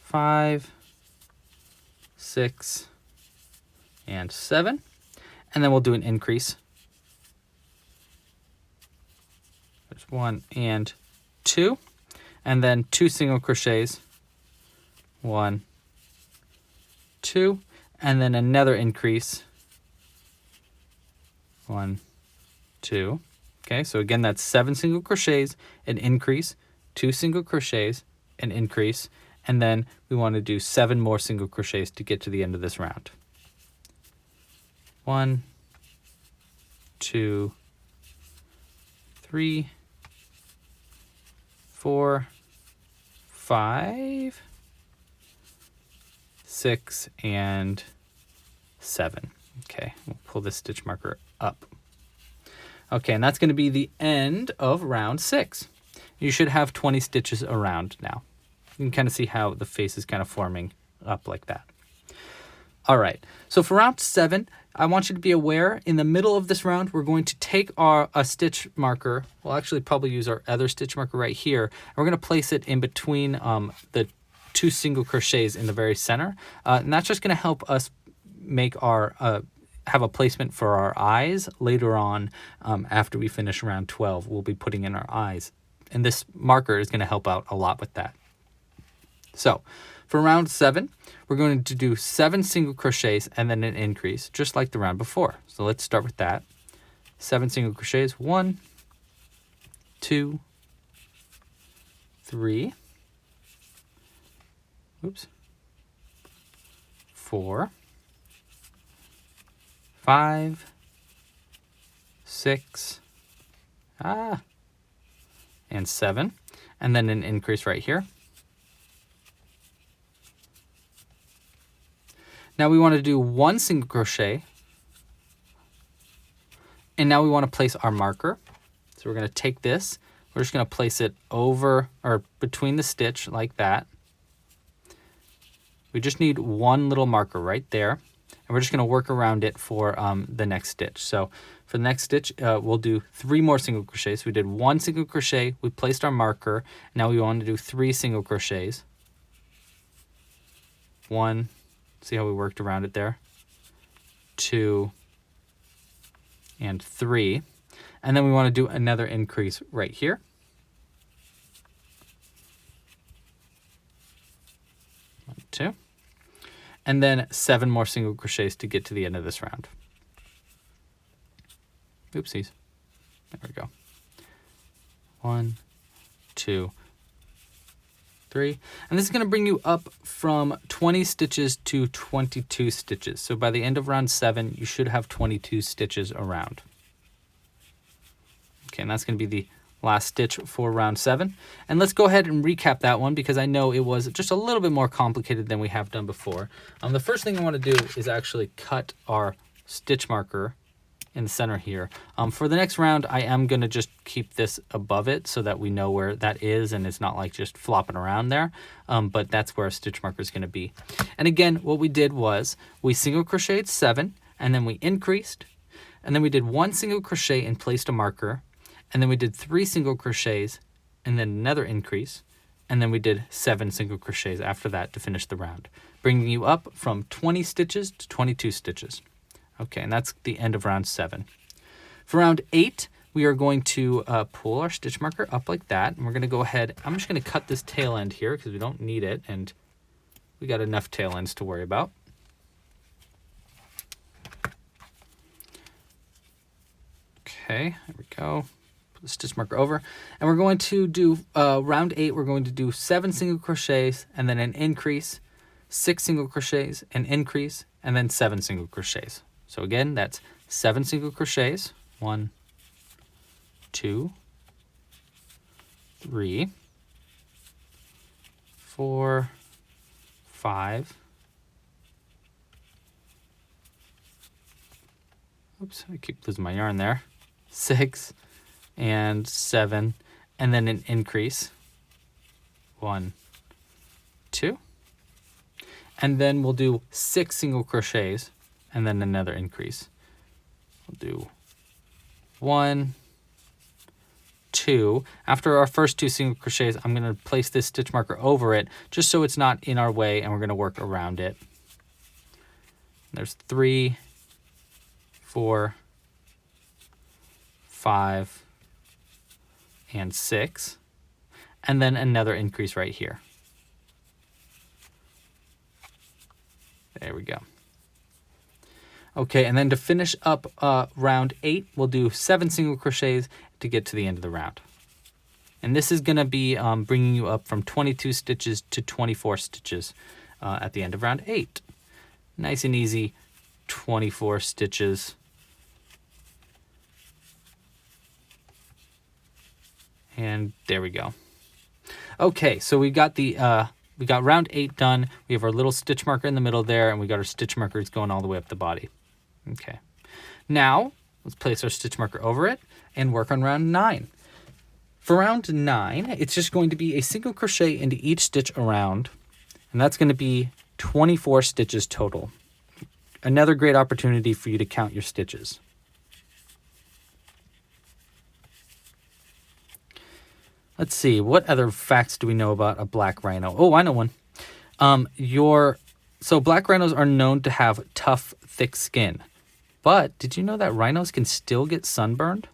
5, 6, and 7. And then we'll do an increase. There's 1 and 2. And then 2 single crochets. 1, 2. And then another increase. 1, 2. Okay, so again, that's 7 single crochets, an increase, 2 single crochets, an increase, and then we want to do 7 more single crochets to get to the end of this round. 1, 2, 3, 4, 5, 6, and 7. Okay, we'll pull this stitch marker up. Okay, and that's going to be the end of round 6. You should have 20 stitches around now. You can kind of see how the face is kind of forming up like that. All right, so for round 7, I want you to be aware in the middle of this round, we're going to take a stitch marker. We'll actually probably use our other stitch marker right here. And we're going to place it in between the 2 single crochets in the very center. And that's just going to help us make our have a placement for our eyes later on. After we finish round 12, we'll be putting in our eyes. And this marker is going to help out a lot with that. So for round 7, we're going to do 7 single crochets and then an increase, just like the round before. So let's start with that. 7 single crochets. 1, 2, 3, 4, 5, 6, and 7, and then an increase right here. Now we want to do 1 single crochet, and now we want to place our marker. So we're going to take this, we're just going to place it over or between the stitch like that. We just need 1 little marker right there, and we're just going to work around it for the next stitch. So for the next stitch, we'll do 3 more single crochets. We did 1 single crochet, we placed our marker. Now we want to do 3 single crochets. 1, see how we worked around it there? 2, and 3. And then we want to do another increase right here. 1, 2. And then 7 more single crochets to get to the end of this round. Oopsies. There we go. 1, 2, 3. And this is going to bring you up from 20 stitches to 22 stitches. So by the end of round 7, you should have 22 stitches around. Okay, and that's going to be the last stitch for round 7. And let's go ahead and recap that one because I know it was just a little bit more complicated than we have done before. The first thing I want to do is actually cut our stitch marker in the center here. For the next round, I am going to just keep this above it so that we know where that is and it's not like just flopping around there. But that's where our stitch marker is going to be. And again, what we did was we single crocheted 7 and then we increased, and then we did 1 single crochet and placed a marker, and then we did 3 single crochets and then another increase, and then we did 7 single crochets after that to finish the round, bringing you up from 20 stitches to 22 stitches. Okay, and that's the end of round 7. For round 8, we are going to pull our stitch marker up like that, and we're going to go ahead. I'm just going to cut this tail end here because we don't need it, and we got enough tail ends to worry about. Okay, there we go. Put the stitch marker over, and we're going to do round 8. We're going to do 7 single crochets and then an increase, 6 single crochets, an increase, and then 7 single crochets. So again, that's 7 single crochets. 1, 2, 3, 4, 5. Oops, I keep losing my yarn there. 6 and 7, and then an increase. 1, 2. And then we'll do 6 single crochets and then another increase. We'll do 1, 2. After our first 2 single crochets, I'm going to place this stitch marker over it just so it's not in our way, and we're going to work around it. There's 3, 4, 5, and 6, and then another increase right here. There we go. Okay, and then to finish up round 8, we'll do 7 single crochets to get to the end of the round. And this is going to be bringing you up from 22 stitches to 24 stitches at the end of round 8. Nice and easy, 24 stitches. And there we go. Okay, so we got round 8 done. We have our little stitch marker in the middle there, and we got our stitch markers going all the way up the body. Okay. Now, let's place our stitch marker over it and work on round 9. For round 9, it's just going to be a single crochet into each stitch around, and that's going to be 24 stitches total. Another great opportunity for you to count your stitches. Let's see, what other facts do we know about a black rhino? Oh, I know one. So black rhinos are known to have tough, thick skin. But did you know that rhinos can still get sunburned?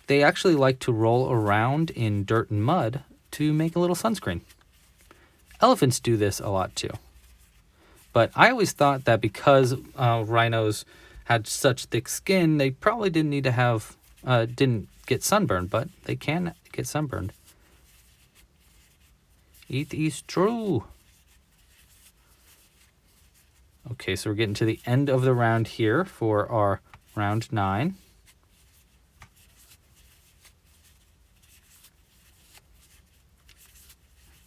They actually like to roll around in dirt and mud to make a little sunscreen. Elephants do this a lot too. But I always thought that because rhinos had such thick skin, they probably didn't need to have, didn't get sunburned, but they can get sunburned. It is true. Okay, so we're getting to the end of the round here for our round 9.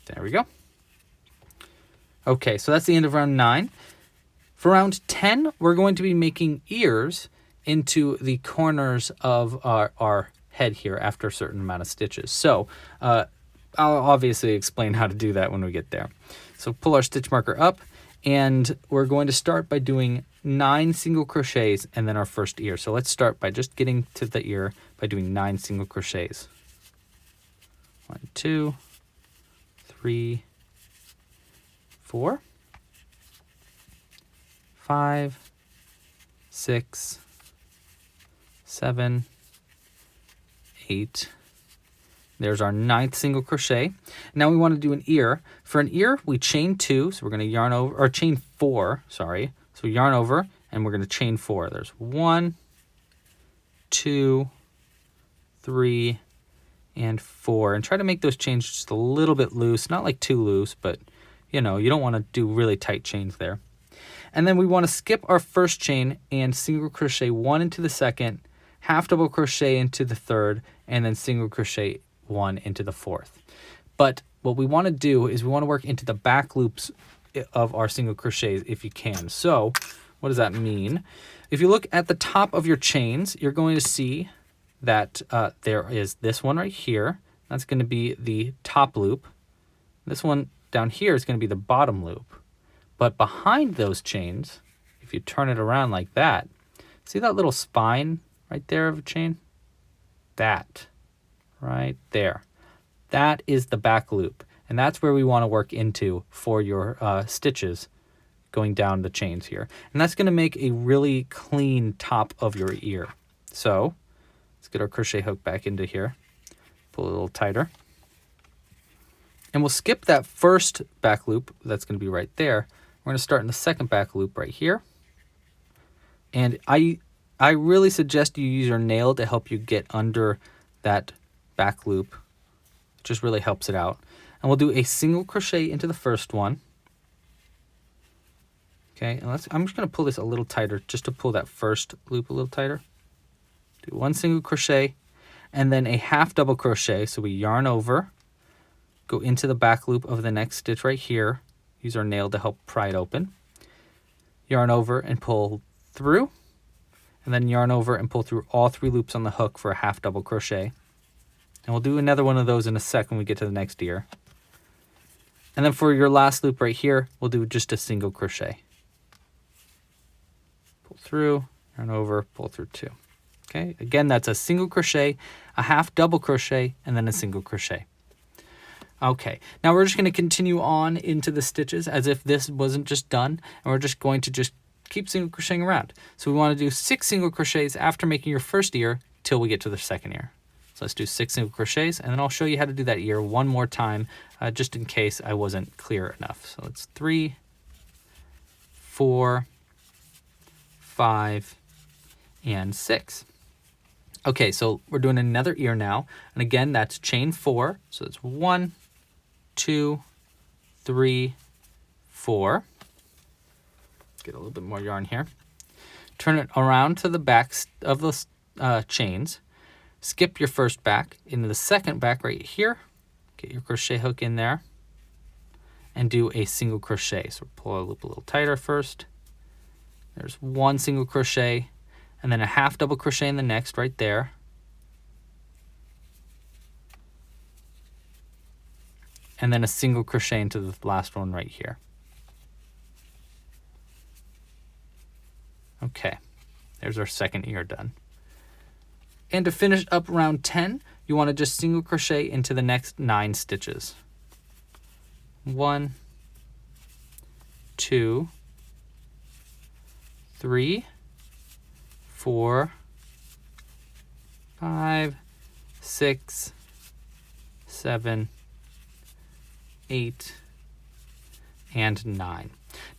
There we go. Okay, so that's the end of round 9. For round 10, we're going to be making ears into the corners of our head here after a certain amount of stitches. So I'll obviously explain how to do that when we get there. So pull our stitch marker up, and we're going to start by doing 9 single crochets and then our first ear. So let's start by just getting to the ear by doing 9 single crochets. 1, 2, 3, 4, 5, 6, 7, 8. There's our 9th single crochet. Now we want to do an ear. For an ear, we chain 2, so we're going to yarn over, or chain 4, sorry. So yarn over, and we're going to chain 4. There's 1, 2, 3, and 4. And try to make those chains just a little bit loose, not like too loose, but you know, you don't want to do really tight chains there. And then we want to skip our first chain and single crochet 1 into the second, half double crochet into the third, and then single crochet 1 into the fourth. But what we want to do is we want to work into the back loops of our single crochets if you can. So what does that mean? If you look at the top of your chains, you're going to see that there is this one right here. That's going to be the top loop. This one down here is going to be the bottom loop. But behind those chains, if you turn it around like that, see that little spine right there of a chain? That right there. That is the back loop. And that's where we want to work into for your stitches going down the chains here. And that's going to make a really clean top of your ear. So let's get our crochet hook back into here. Pull it a little tighter. And we'll skip that first back loop. That's going to be right there. We're going to start in the second back loop right here. And I really suggest you use your nail to help you get under that back loop. It just really helps it out. And we'll do a single crochet into the first one. Okay, and I'm just going to pull this a little tighter just to pull that first loop a little tighter. Do one single crochet and then a half double crochet. So we yarn over, go into the back loop of the next stitch right here. Use our nail to help pry it open. Yarn over and pull through, and then yarn over and pull through all 3 loops on the hook for a half double crochet. And we'll do another one of those in a sec when we get to the next ear. And then for your last loop right here, we'll do just a single crochet. Pull through, yarn over, pull through 2. Okay, again, that's a single crochet, a half double crochet, and then a single crochet. Okay, now we're just going to continue on into the stitches as if this wasn't just done, and we're just going to just keep single crocheting around. So we want to do 6 single crochets after making your first ear till we get to the second ear. So let's do 6 single crochets, and then I'll show you how to do that ear one more time, just in case I wasn't clear enough. So it's 3, 4, 5, and 6. Okay, so we're doing another ear now, and again, that's chain 4. So it's 1, 2, 3, 4. Get a little bit more yarn here. Turn it around to the backs of the chains. Skip your first back into the second back right here. Get your crochet hook in there and do a single crochet. So pull our loop a little tighter first. There's 1 single crochet and then a half double crochet in the next right there. And then a single crochet into the last one right here. Okay, there's our second ear done. And to finish up round 10, you want to just single crochet into the next 9 stitches. 1, 2, 3, 4, 5, 6, 7, 8, and 9.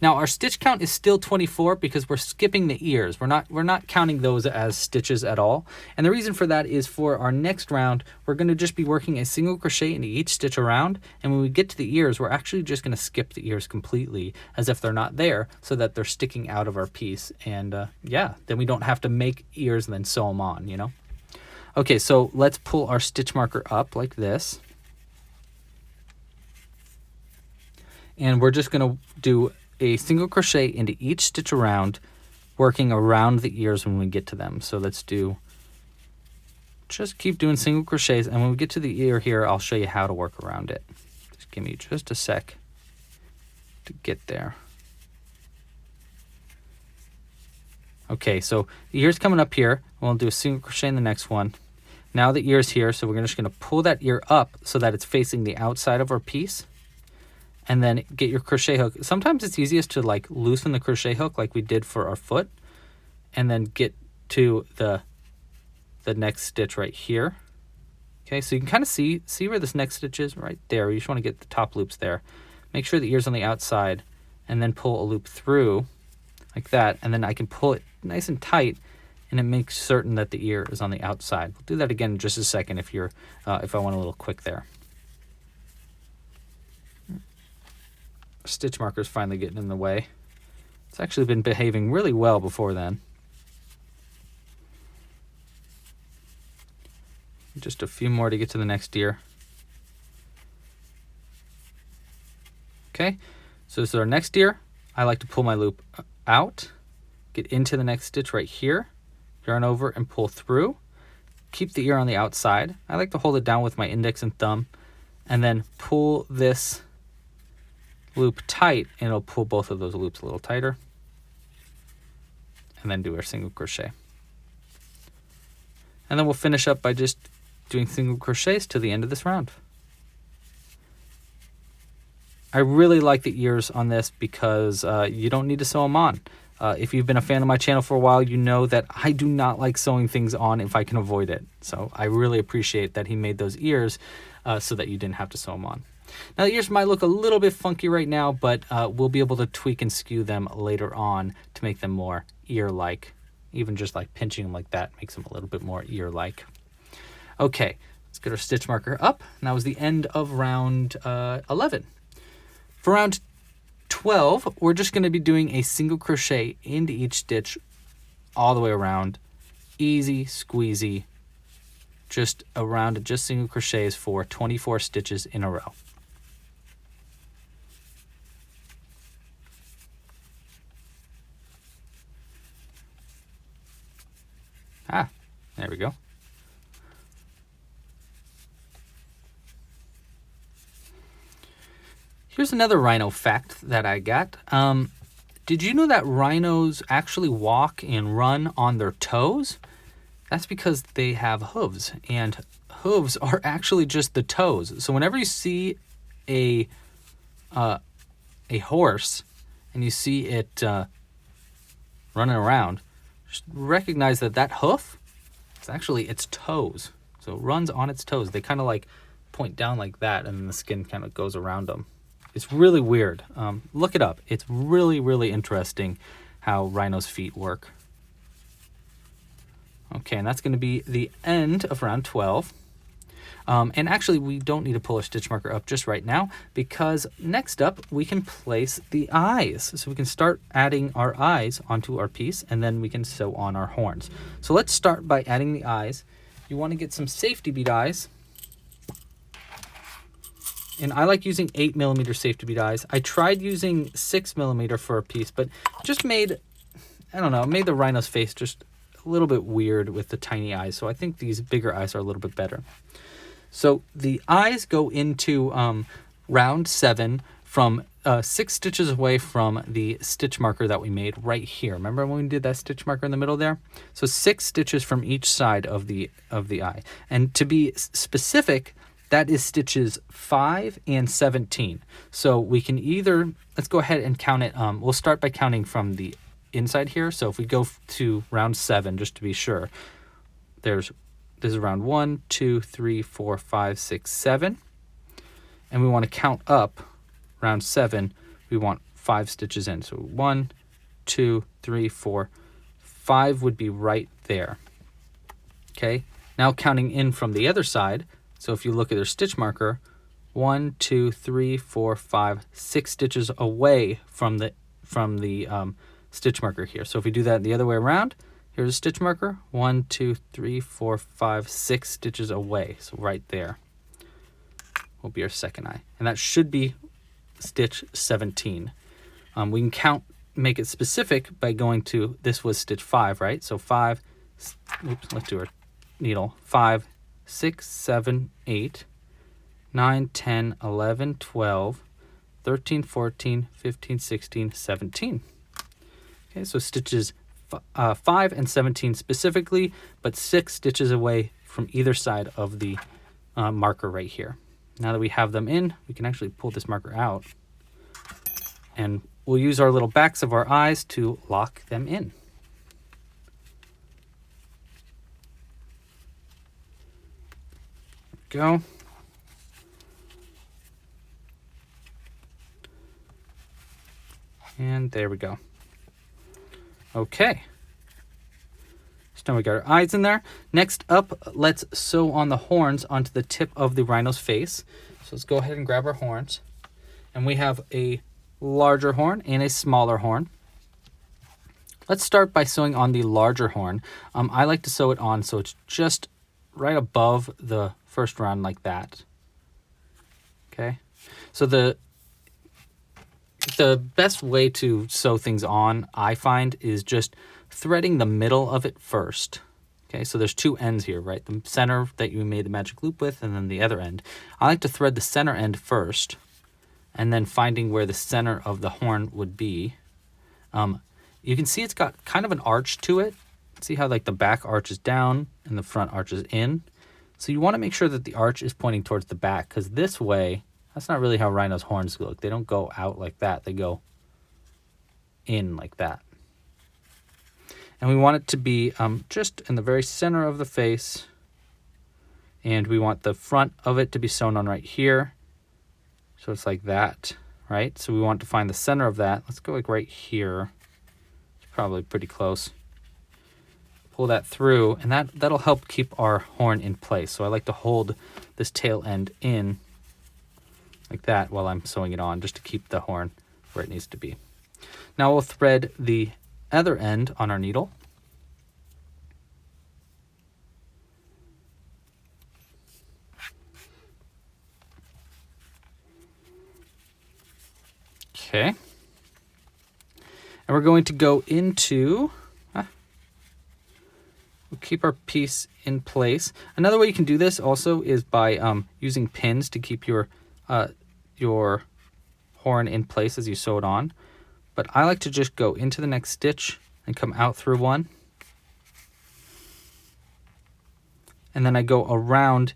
Now our stitch count is still 24 because we're skipping the ears. We're not counting those as stitches at all. And the reason for that is for our next round, we're going to just be working a single crochet into each stitch around. And when we get to the ears, we're actually just going to skip the ears completely as if they're not there so that they're sticking out of our piece. And yeah, then we don't have to make ears and then sew them on, you know? Okay, so let's pull our stitch marker up like this. And we're just going to do a single crochet into each stitch around, working around the ears when we get to them. So let's just keep doing single crochets, and when we get to the ear here, I'll show you how to work around it. Just give me just a sec to get there. Okay, so the ear's coming up here. We'll do a single crochet in the next one. Now the ear's here, so we're just going to pull that ear up so that it's facing the outside of our piece. And then get your crochet hook. Sometimes it's easiest to like loosen the crochet hook like we did for our foot, and then get to the next stitch right here. Okay, so you can kind of see where this next stitch is right there. You just want to get the top loops there. Make sure the ear's on the outside, and then pull a loop through like that, and then I can pull it nice and tight, and it makes certain that the ear is on the outside. We'll do that again in just a second if I want a little quick there. Stitch marker's finally getting in the way. It's actually been behaving really well before then. Just a few more to get to the next ear. Okay, so this is our next ear. I like to pull my loop out, get into the next stitch right here, yarn over and pull through. Keep the ear on the outside. I like to hold it down with my index and thumb, and then pull this loop tight, and it'll pull both of those loops a little tighter. And then do our single crochet. And then we'll finish up by just doing single crochets to the end of this round. I really like the ears on this because you don't need to sew them on. If you've been a fan of my channel for a while, you know that I do not like sewing things on if I can avoid it. So I really appreciate that he made those ears so that you didn't have to sew them on. Now the ears might look a little bit funky right now, but we'll be able to tweak and skew them later on to make them more ear-like. Even just like pinching them like that makes them a little bit more ear-like. Okay, let's get our stitch marker up. And that was the end of round 11. For round 12, we're just going to be doing a single crochet into each stitch all the way around. Easy squeezy, just around, just single crochets for 24 stitches in a row. There we go. Here's another rhino fact that I got. Did you know that rhinos actually walk and run on their toes? That's because they have hooves, and hooves are actually just the toes. So whenever you see a horse and you see it running around, just recognize that that hoof is actually its toes. So it runs on its toes. They kind of like point down like that, and then the skin kind of goes around them. It's really weird. Look it up. It's really, really interesting how rhinos' feet work. Okay, and that's going to be the end of round 12. And actually, we don't need to pull our stitch marker up just right now, because next up, we can place the eyes. So we can start adding our eyes onto our piece, and then we can sew on our horns. So let's start by adding the eyes. You want to get some safety bead eyes. And I like using 8mm safety bead eyes. I tried using 6mm for a piece, but just made, I don't know, made the rhino's face just a little bit weird with the tiny eyes. So I think these bigger eyes are a little bit better. So the eyes go into round 7 from 6 stitches away from the stitch marker that we made right here. Remember when we did that stitch marker in the middle there? So 6 stitches from each side of the eye. And to be specific, that is stitches 5 and 17. So we can either, let's go ahead and count it. We'll start by counting from the inside here. So if we go to round 7, just to be sure, this is round 1, 2, 3, 4, 5, 6, 7. And we want to count up round 7. We want 5 stitches in. So 1, 2, 3, 4, 5 would be right there. Okay, now counting in from the other side. So if you look at their stitch marker, 1, 2, 3, 4, 5, 6 stitches away from the stitch marker here. So if we do that the other way around, here's a stitch marker, 1, 2, 3, 4, 5, 6 stitches away. So right there will be our second eye. And that should be stitch 17. We can count, make it specific by going to, this was stitch 5, right? So 5, oops, let's do our needle, 5, 6, 7, 8, 9, 10, 11, 12, 13, 14, 15, 16, 17. Okay, so stitches 5 and 17 specifically, but 6 stitches away from either side of the marker right here. Now that we have them in, we can actually pull this marker out, and we'll use our little backs of our eyes to lock them in. Go. And there we go. Okay. So now we got our eyes in there. Next up, let's sew on the horns onto the tip of the rhino's face. So let's go ahead and grab our horns. And we have a larger horn and a smaller horn. Let's start by sewing on the larger horn. I like to sew it on so it's just right above the first round like that. Okay, so the best way to sew things on, I find, is just threading the middle of it first. Okay, so there's two ends here, right? The center that you made the magic loop with, and then the other end. I like to thread the center end first, and then finding where the center of the horn would be. You can see it's got kind of an arch to it. See how like the back arches down and the front arches in? So you want to make sure that the arch is pointing towards the back, because this way, that's not really how Rhino's horns look. They don't go out like that. They go in like that. And we want it to be just in the very center of the face. And we want the front of it to be sewn on right here. So it's like that, right? So we want to find the center of that. Let's go like right here. It's probably pretty close. Pull that through, and that'll help keep our horn in place. So I like to hold this tail end in like that while I'm sewing it on, just to keep the horn where it needs to be. Now we'll thread the other end on our needle. Okay. And we're going to go into, we'll keep our piece in place. Another way you can do this also is by using pins to keep your horn in place as you sew it on. But I like to just go into the next stitch and come out through one. And then I go around,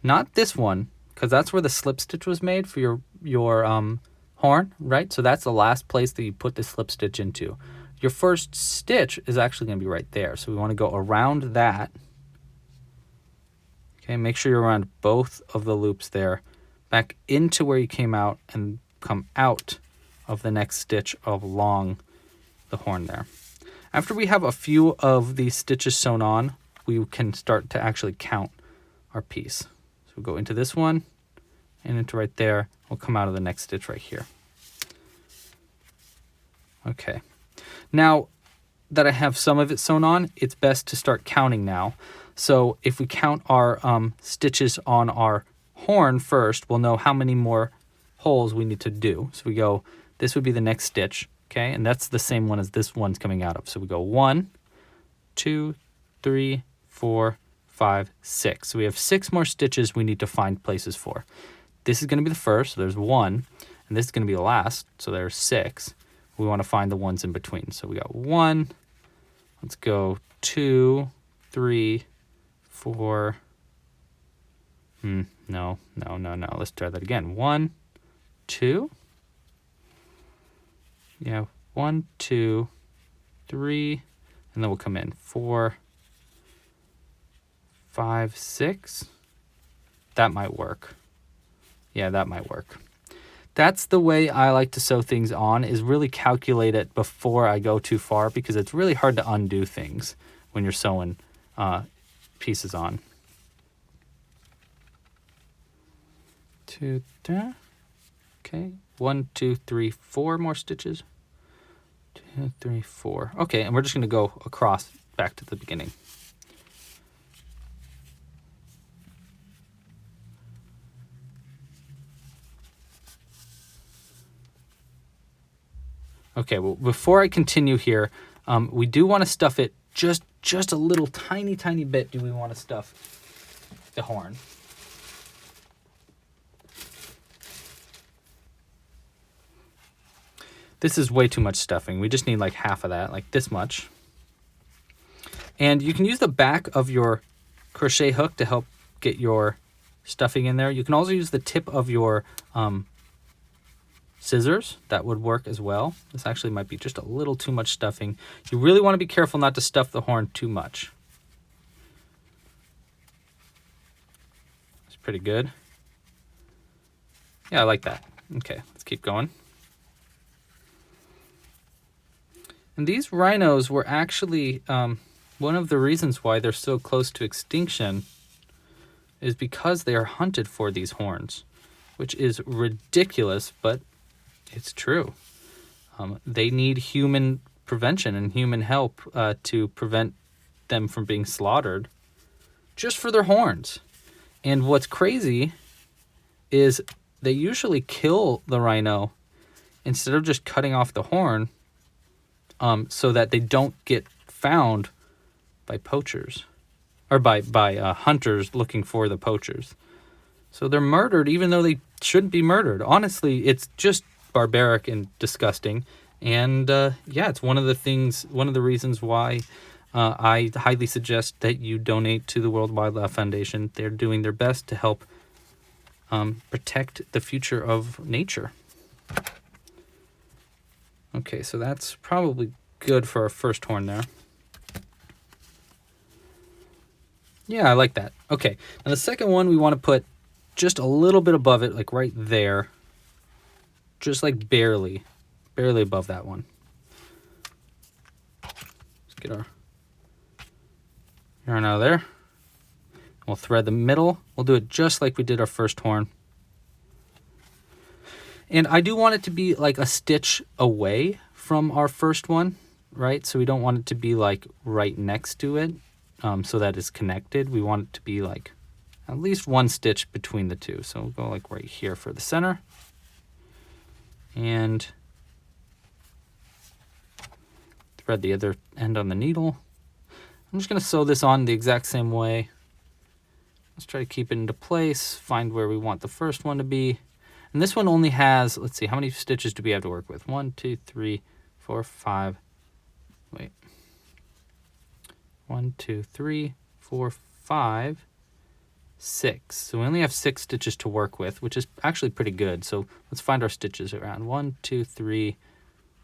not this one, because that's where the slip stitch was made for your horn, right? So that's the last place that you put the slip stitch into. Your first stitch is actually going to be right there. So we want to go around that. Okay, make sure you're around both of the loops there. Back into where you came out and come out of the next stitch along the horn there. After we have a few of these stitches sewn on, we can start to actually count our piece. So we'll go into this one and into right there. We'll come out of the next stitch right here. Okay. Now that I have some of it sewn on, it's best to start counting now. So if we count our stitches on our horn first, we'll know how many more holes we need to do. So we go, this would be the next stitch, okay? And that's the same one as this one's coming out of. So we go 1, 2, 3, 4, 5, 6. So we have 6 more stitches we need to find places for. This is going to be the first, so there's 1, and this is going to be the last, so there's 6. We want to find the ones in between. So we got 1, let's go 2, 3, 4. No. Let's try that again. 1, 2. Yeah, 1, 2, 3, and then we'll come in 4, 5, 6. That might work. Yeah, that might work. That's the way I like to sew things on, is really calculate it before I go too far, because it's really hard to undo things when you're sewing pieces on. 2, 3. Okay, 1, 2, 3, 4 more stitches. 2, 3, 4. Okay, and we're just going to go across back to the beginning. Okay, well, before I continue here, we do want to stuff it just a little tiny bit. Do we want to stuff the horn? This is way too much stuffing. We just need like half of that, like this much. And you can use the back of your crochet hook to help get your stuffing in there. You can also use the tip of your scissors. That would work as well. This actually might be just a little too much stuffing. You really want to be careful not to stuff the horn too much. It's pretty good. Yeah, I like that. Okay, let's keep going. And these rhinos were actually one of the reasons why they're so close to extinction is because they are hunted for these horns, which is ridiculous, but it's true. They need human prevention and human help to prevent them from being slaughtered. just for their horns. And what's crazy is they usually kill the rhino instead of just cutting off the horn, so that they don't get found by poachers or by hunters looking for the poachers. So they're murdered even though they shouldn't be murdered. Honestly, it's just barbaric and disgusting. And yeah, it's one of the reasons why I highly suggest that you donate to the World Wildlife Foundation. They're doing their best to help protect the future of nature. Okay, so that's probably good for our first horn there. Yeah, I like that. Okay, now the second one we want to put just a little bit above it, like right there. Just like barely above that one. Let's get our yarn out of there. We'll thread the middle. We'll do it just like we did our first horn. And I do want it to be like a stitch away from our first one, right? So we don't want it to be like right next to it, so that it's connected. We want it to be like at least one stitch between the two. So we'll go like right here for the center. And thread the other end on the needle. I'm just going to sew this on the exact same way. Let's try to keep it into place, find where we want the first one to be. And this one only has, let's see, how many stitches do we have to work with? 1, 2, 3, 4, 5. Wait. 1, 2, 3, 4, 5, 6. So we only have 6 stitches to work with, which is actually pretty good. So let's find our stitches around 1, 2, 3,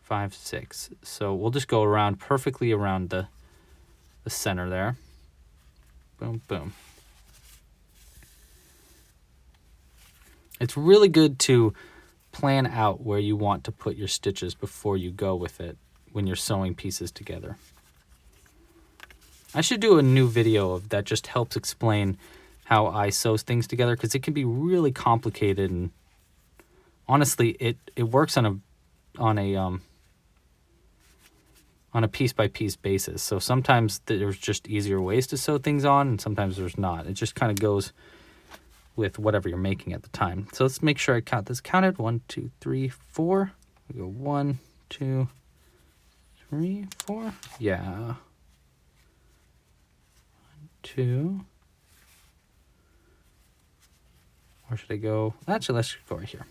5, 6. So we'll just go around perfectly around the center there. Boom, boom. It's really good to plan out where you want to put your stitches before you go with it when you're sewing pieces together. I should do a new video of that, just helps explain how I sew things together, because it can be really complicated, and honestly it works on a piece-by-piece basis. So sometimes there's just easier ways to sew things on, and sometimes there's not. It just kind of goes with whatever you're making at the time. So let's make sure I count this. Counted 1, 2, 3, 4. We go 1, 2, 3, 4. Yeah. 1, 2. Or should I go? Actually, let's go right here.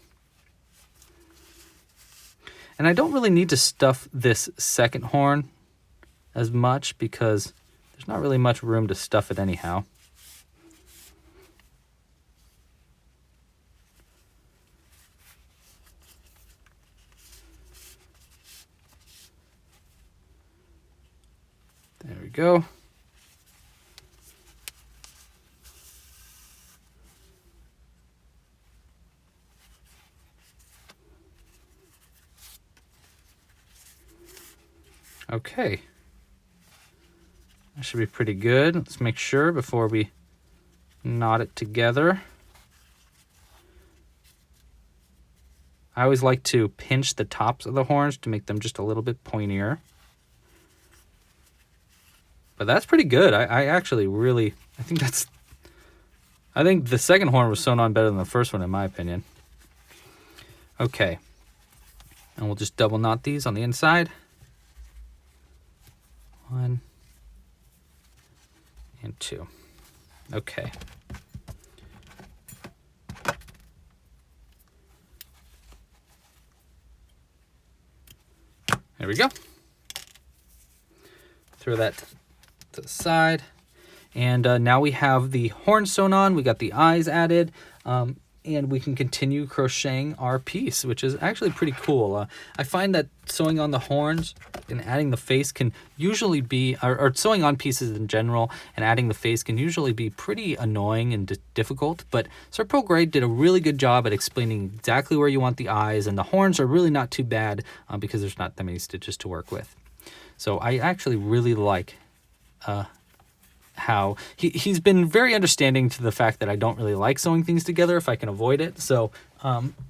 And I don't really need to stuff this second horn as much because there's not really much room to stuff it anyhow. There we go. Okay. That should be pretty good. Let's make sure before we knot it together. I always like to pinch the tops of the horns to make them just a little bit pointier. But that's pretty good. I actually really, I think the second horn was sewn on better than the first one in my opinion. Okay. And we'll just double knot these on the inside. 1 and 2. Okay. There we go. Throw that to the side. And now we have the horn sewn on. We got the eyes added. And we can continue crocheting our piece, which is actually pretty cool. I find that sewing on the horns and adding the face can usually be, or sewing on pieces in general and adding the face can usually be pretty annoying and difficult. But Serpro Gray did a really good job at explaining exactly where you want the eyes, and the horns are really not too bad because there's not that many stitches to work with. So I actually really like how he's been very understanding to the fact that I don't really like sewing things together if I can avoid it. So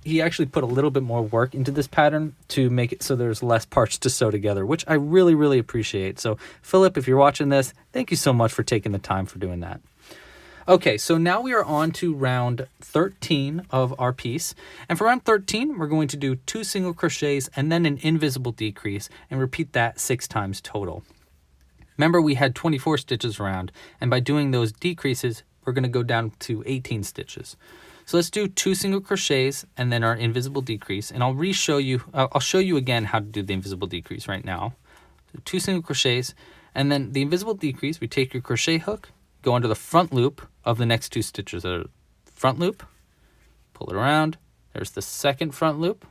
he actually put a little bit more work into this pattern to make it so there's less parts to sew together, which I really, really appreciate. So Philip, if you're watching this, thank you so much for taking the time for doing that. Okay, so now we are on to round 13 of our piece. And for round 13, we're going to do 2 single crochets and then an invisible decrease and repeat that 6 times total. Remember, we had 24 stitches around, and by doing those decreases, we're going to go down to 18 stitches. So let's do 2 single crochets and then our invisible decrease. And I'll show you again how to do the invisible decrease right now. So 2 single crochets, and then the invisible decrease, we take your crochet hook, go under the front loop of the next 2 stitches. Front loop, pull it around. There's the second front loop.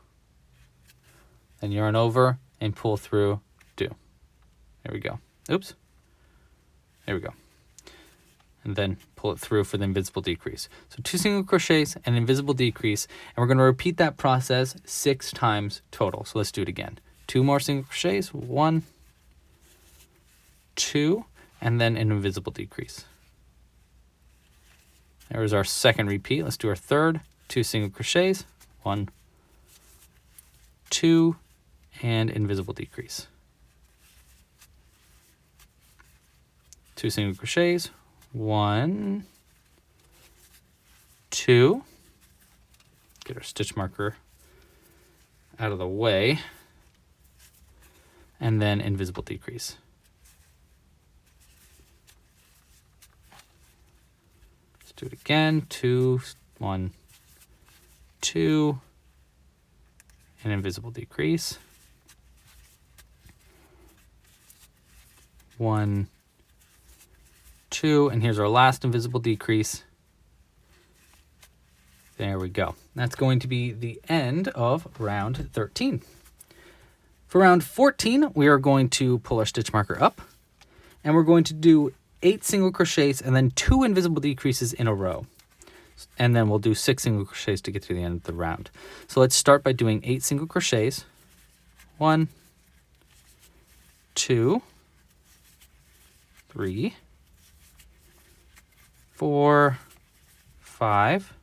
Then yarn over and pull through 2. There we go. Oops. There we go. And then pull it through for the invisible decrease. So 2 single crochets and invisible decrease, and we're going to repeat that process 6 times total. So let's do it again. 2 more single crochets, 1, 2, and then an invisible decrease. There's our second repeat. Let's do our third. 2 single crochets, 1, 2, and invisible decrease. 2 single crochets, 1, 2. Get our stitch marker out of the way, and then invisible decrease. Let's do it again. 2, 1, 2, and invisible decrease. 1, 2, and here's our last invisible decrease. There we go. That's going to be the end of round 13. For round 14, we are going to pull our stitch marker up, and we're going to do 8 single crochets and then 2 invisible decreases in a row. And then we'll do 6 single crochets to get to the end of the round. So let's start by doing 8 single crochets. 1, 2, 3, 4, 5,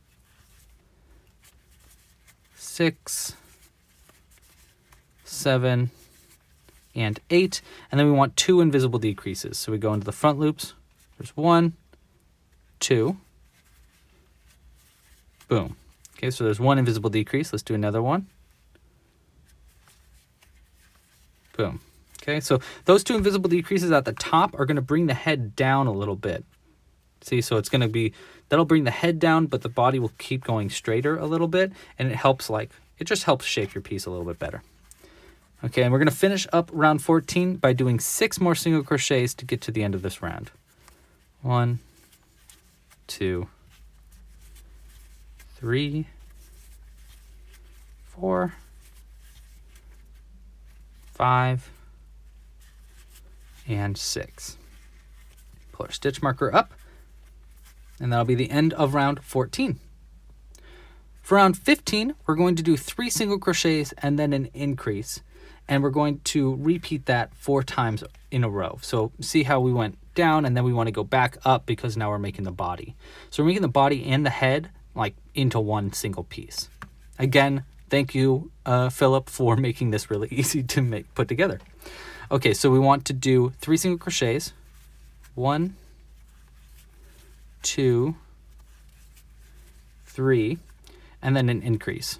6, 7, and 8. And then we want 2 invisible decreases. So we go into the front loops. There's 1, 2, boom. Okay, so there's 1 invisible decrease. Let's do another one. Boom. Okay, so those 2 invisible decreases at the top are going to bring the head down a little bit. See, so it's going to be, that'll bring the head down, but the body will keep going straighter a little bit, and it just helps shape your piece a little bit better. Okay, and we're going to finish up round 14 by doing 6 more single crochets to get to the end of this round. 1, 2, 3, 4, 5, and 6. Pull our stitch marker up, and that'll be the end of round 14. For round 15, we're going to do 3 single crochets and then an increase, and we're going to repeat that 4 times in a row. So see how we went down, and then we want to go back up because now we're making the body. So we're making the body and the head like into one single piece. Again, thank you, Philip, for making this really easy to put together. Okay, so we want to do 3 single crochets. 1, 2, 3, and then an increase.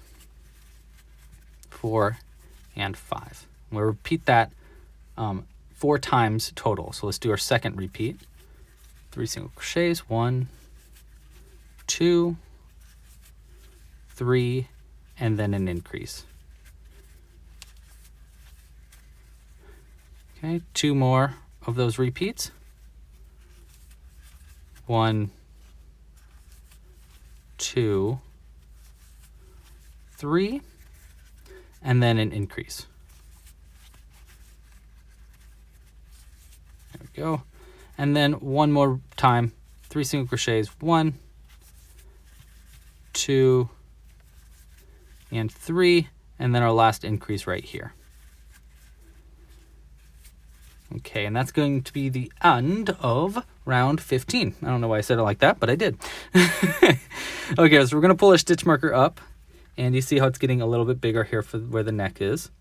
4 and 5. We'll repeat that 4 times total. So let's do our second repeat. 3 single crochets. 1, 2, 3, and then an increase. Okay, 2 more of those repeats. 1, 2, 3, and then an increase. There we go. And then one more time, 3 single crochets. 1, 2, and 3, and then our last increase right here. Okay, and that's going to be the end of round 15. I don't know why I said it like that, but I did. Okay, so we're going to pull our stitch marker up, and you see how it's getting a little bit bigger here for where the neck is.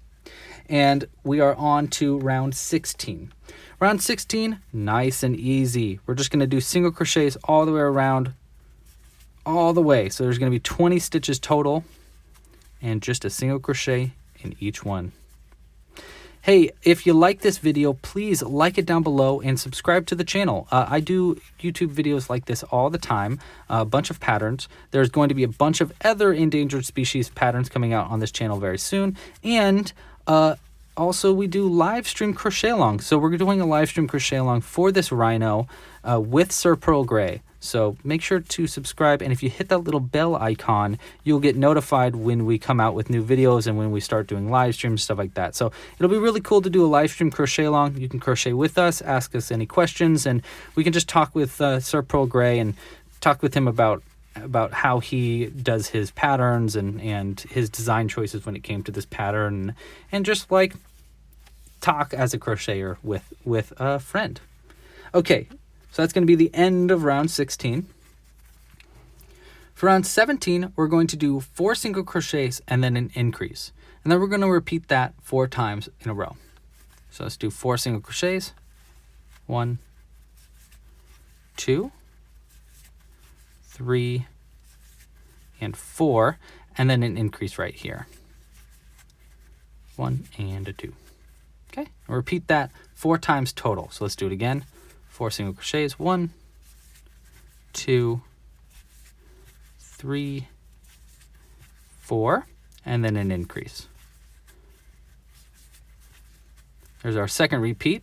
And we are on to round 16. Round 16, nice and easy. We're just going to do single crochets all the way around, all the way. So there's going to be 20 stitches total and just a single crochet in each one. Hey, if you like this video, please like it down below and subscribe to the channel. I do YouTube videos like this all the time, a bunch of patterns. There's going to be a bunch of other endangered species patterns coming out on this channel very soon. And also we do live stream crochet along. So we're doing a live stream crochet along for this Rhino with Sir Pearl Grey. So make sure to subscribe, and if you hit that little bell icon, you'll get notified when we come out with new videos and when we start doing live streams, stuff like that. So it'll be really cool to do a live stream crochet along. You can crochet with us, ask us any questions, and we can just talk with Sir Pearl Grey and talk with him about how he does his patterns and his design choices when it came to this pattern, and just like talk as a crocheter with a friend. Okay. So that's going to be the end of round 16. For round 17, we're going to do 4 single crochets and then an increase. And then we're going to repeat that 4 times in a row. So let's do 4 single crochets. 1, 2, 3, and 4. And then an increase right here. 1 and a 2. Okay, and repeat that 4 times total. So let's do it again. 4 single crochets, 1, 2, 3, 4, and then an increase. There's our second repeat.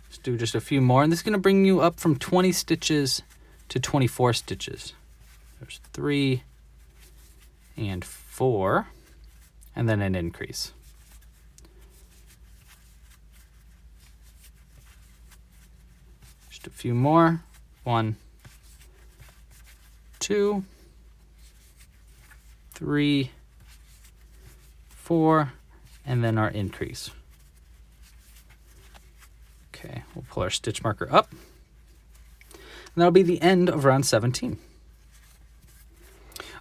Let's do just a few more, and this is going to bring you up from 20 stitches to 24 stitches. There's 3 and 4, and then an increase. A few more. 1, 2, 3, 4, and then our increase. Okay, we'll pull our stitch marker up. And that'll be the end of round 17.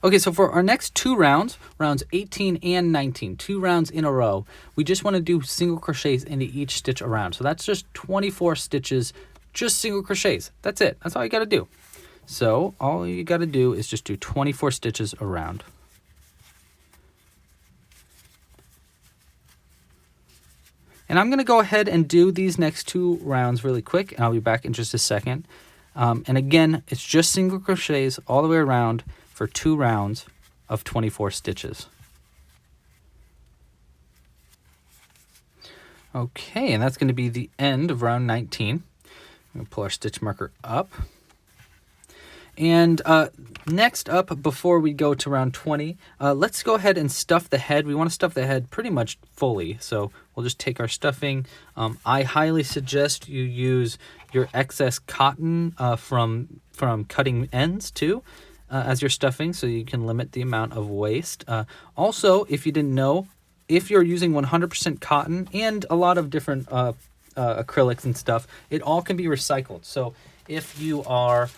Okay, so for our next 2 rounds, rounds 18 and 19, 2 rounds in a row, we just want to do single crochets into each stitch around. So that's just 24 stitches, just single crochets. That's it. That's all you got to do. So all you got to do is just do 24 stitches around. And I'm going to go ahead and do these next 2 rounds really quick, and I'll be back in just a second. And again, it's just single crochets all the way around for 2 rounds of 24 stitches. Okay, and that's going to be the end of round 19. I'm going to pull our stitch marker up. And next up, before we go to round 20, let's go ahead and stuff the head. We want to stuff the head pretty much fully. So we'll just take our stuffing. I highly suggest you use your excess cotton from cutting ends too as your stuffing, so you can limit the amount of waste. Also, if you didn't know, if you're using 100% cotton and a lot of different acrylics and stuff, it all can be recycled. So if you are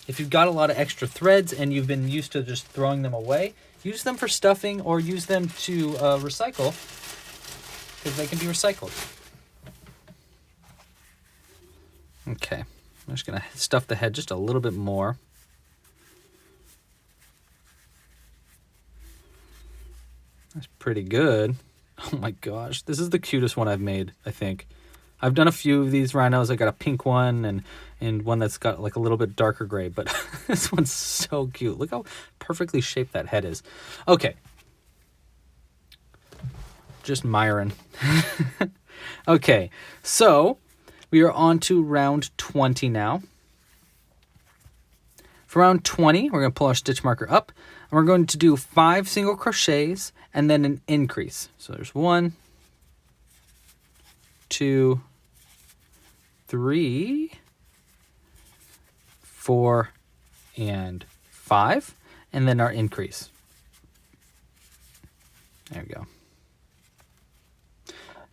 if you've got a lot of extra threads and you've been used to just throwing them away, use them for stuffing or use them to recycle, because they can be recycled. Okay, I'm just gonna stuff the head just a little bit more. That's pretty good. Oh my gosh, this is the cutest one I've made, I think. I've done a few of these rhinos. I got a pink one and one that's got like a little bit darker gray, but this one's so cute. Look how perfectly shaped that head is. Okay. Just Myron. Okay, so we are on to round 20 now. For round 20, we're going to pull our stitch marker up, and we're going to do 5 single crochets and then an increase. So there's 1, 2, 3, 4, and 5, and then our increase. There we go.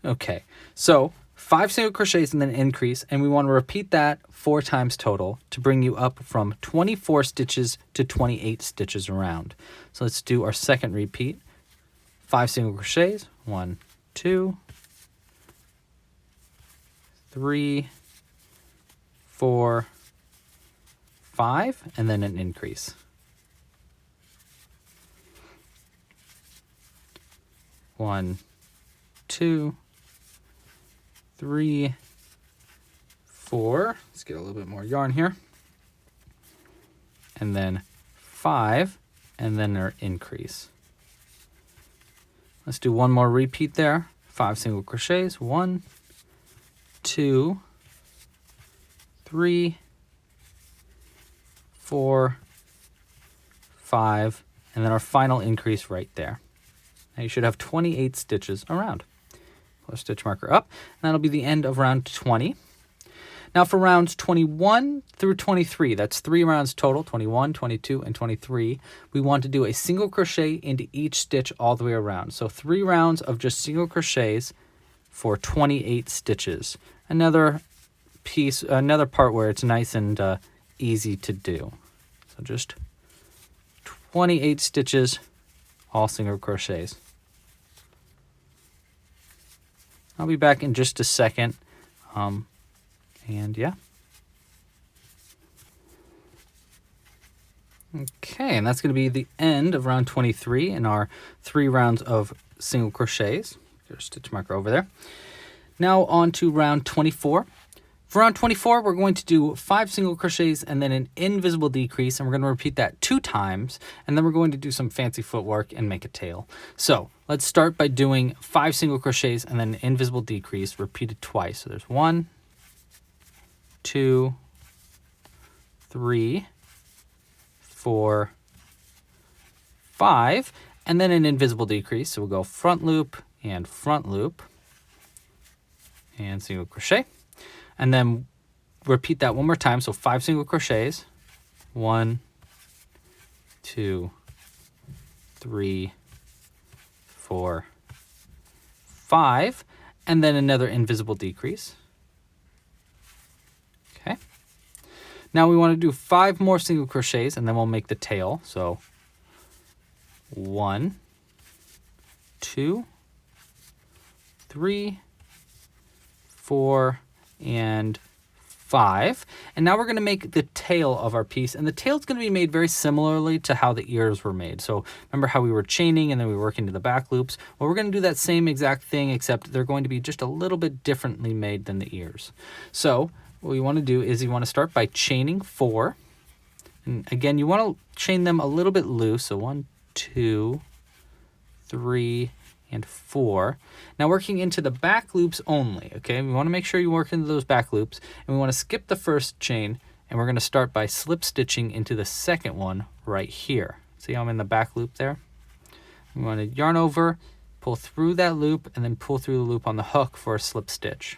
Okay, so 5 single crochets and then increase, and we want to repeat that 4 times total to bring you up from 24 stitches to 28 stitches around. So let's do our second repeat. 5 single crochets, 1, 2, 3, 4, 5, and then an increase. 1, 2, 3, 4. Let's get a little bit more yarn here. And then 5, and then our increase. Let's do one more repeat there. 5 single crochets. 1, 2, 3, 4, 5, and then our final increase right there. Now you should have 28 stitches around. Pull our stitch marker up, and that'll be the end of round 20. Now for rounds 21 through 23, that's 3 rounds total, 21, 22, and 23, we want to do a single crochet into each stitch all the way around. So 3 rounds of just single crochets for 28 stitches. Another piece, another part where it's nice and easy to do. So just 28 stitches, all single crochets. I'll be back in just a second. And yeah. Okay, and that's going to be the end of round 23 in our 3 rounds of single crochets. Get a stitch marker over there. Now on to round 24. For round 24, we're going to do 5 single crochets and then an invisible decrease, and we're going to repeat that 2 times, and then we're going to do some fancy footwork and make a tail. So let's start by doing 5 single crochets and then an invisible decrease repeated twice. So there's 1, 2, 3, 4, 5, and then an invisible decrease. So we'll go front loop and single crochet. And then repeat that one more time. So 5 single crochets. 1, 2, 3, 4, 5, and then another invisible decrease. Okay. Now we want to do 5 more single crochets, and then we'll make the tail. So 1, 2, 3, 4, and 5. And now we're going to make the tail of our piece, and the tail is going to be made very similarly to how the ears were made. So remember how we were chaining and then we work into the back loops? Well, we're going to do that same exact thing, except they're going to be just a little bit differently made than the ears. So what you want to do is you want to start by chaining 4. And again, you want to chain them a little bit loose. So 1, 2, 3, and 4. Now working into the back loops only, okay? We want to make sure you work into those back loops, and we want to skip the first chain, and we're going to start by slip stitching into the second one right here. See how I'm in the back loop there? We want to yarn over, pull through that loop, and then pull through the loop on the hook for a slip stitch.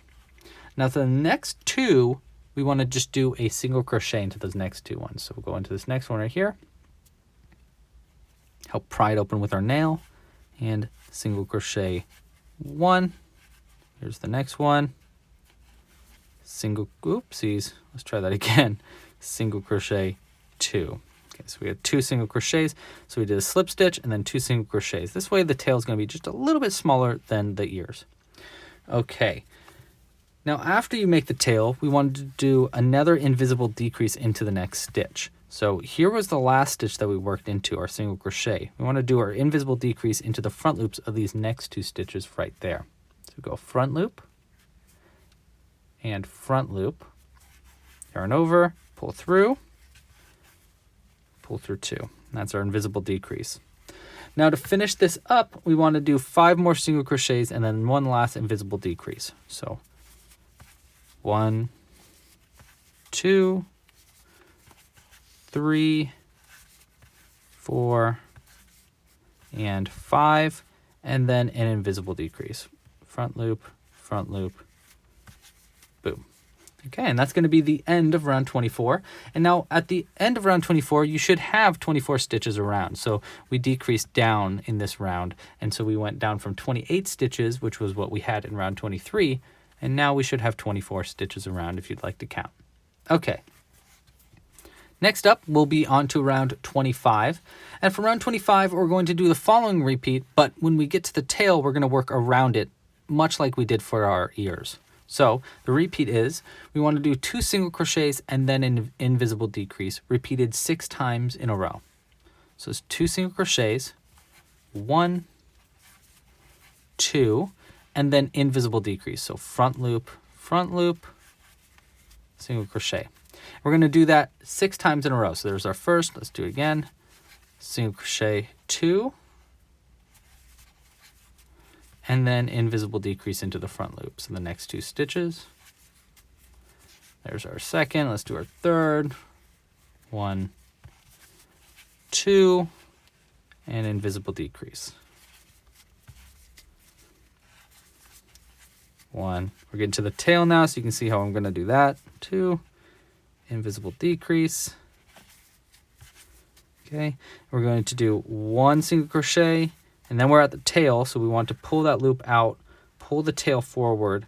Now for the next 2, we want to just do a single crochet into those next 2 ones. So we'll go into this next one right here, help pry it open with our nail, and single crochet 1. Here's the next one. Single, oopsies, let's try that again. Single crochet 2. Okay, so we have 2 single crochets. So we did a slip stitch and then 2 single crochets. This way the tail is going to be just a little bit smaller than the ears. Okay. Now after you make the tail, we wanted to do another invisible decrease into the next stitch. So here was the last stitch that we worked into, our single crochet. We want to do our invisible decrease into the front loops of these next 2 stitches right there. So go front loop and front loop, yarn over, pull through 2. And that's our invisible decrease. Now to finish this up, we want to do 5 more single crochets and then one last invisible decrease. So 1, 2, 3, 4, and 5, and then an invisible decrease. Front loop, boom. Okay, and that's going to be the end of round 24. And now at the end of round 24, you should have 24 stitches around. So we decreased down in this round, and so we went down from 28 stitches, which was what we had in round 23, and now we should have 24 stitches around if you'd like to count. Okay. Next up, we'll be on to round 25. And for round 25, we're going to do the following repeat, but when we get to the tail, we're going to work around it, much like we did for our ears. So the repeat is, we want to do 2 single crochets and then an invisible decrease, repeated 6 times in a row. So it's 2 single crochets, 1, 2, and then invisible decrease. So front loop, single crochet. We're going to do that 6 times in a row. So there's our first. Let's do it again. Single crochet 2, and then invisible decrease into the front loop. So the next 2 stitches. There's our second. Let's do our third. 1, 2, and invisible decrease. 1. We're getting to the tail now, so you can see how I'm going to do that. 2, invisible decrease. Okay, we're going to do 1 single crochet, and then we're at the tail, so we want to pull that loop out, pull the tail forward,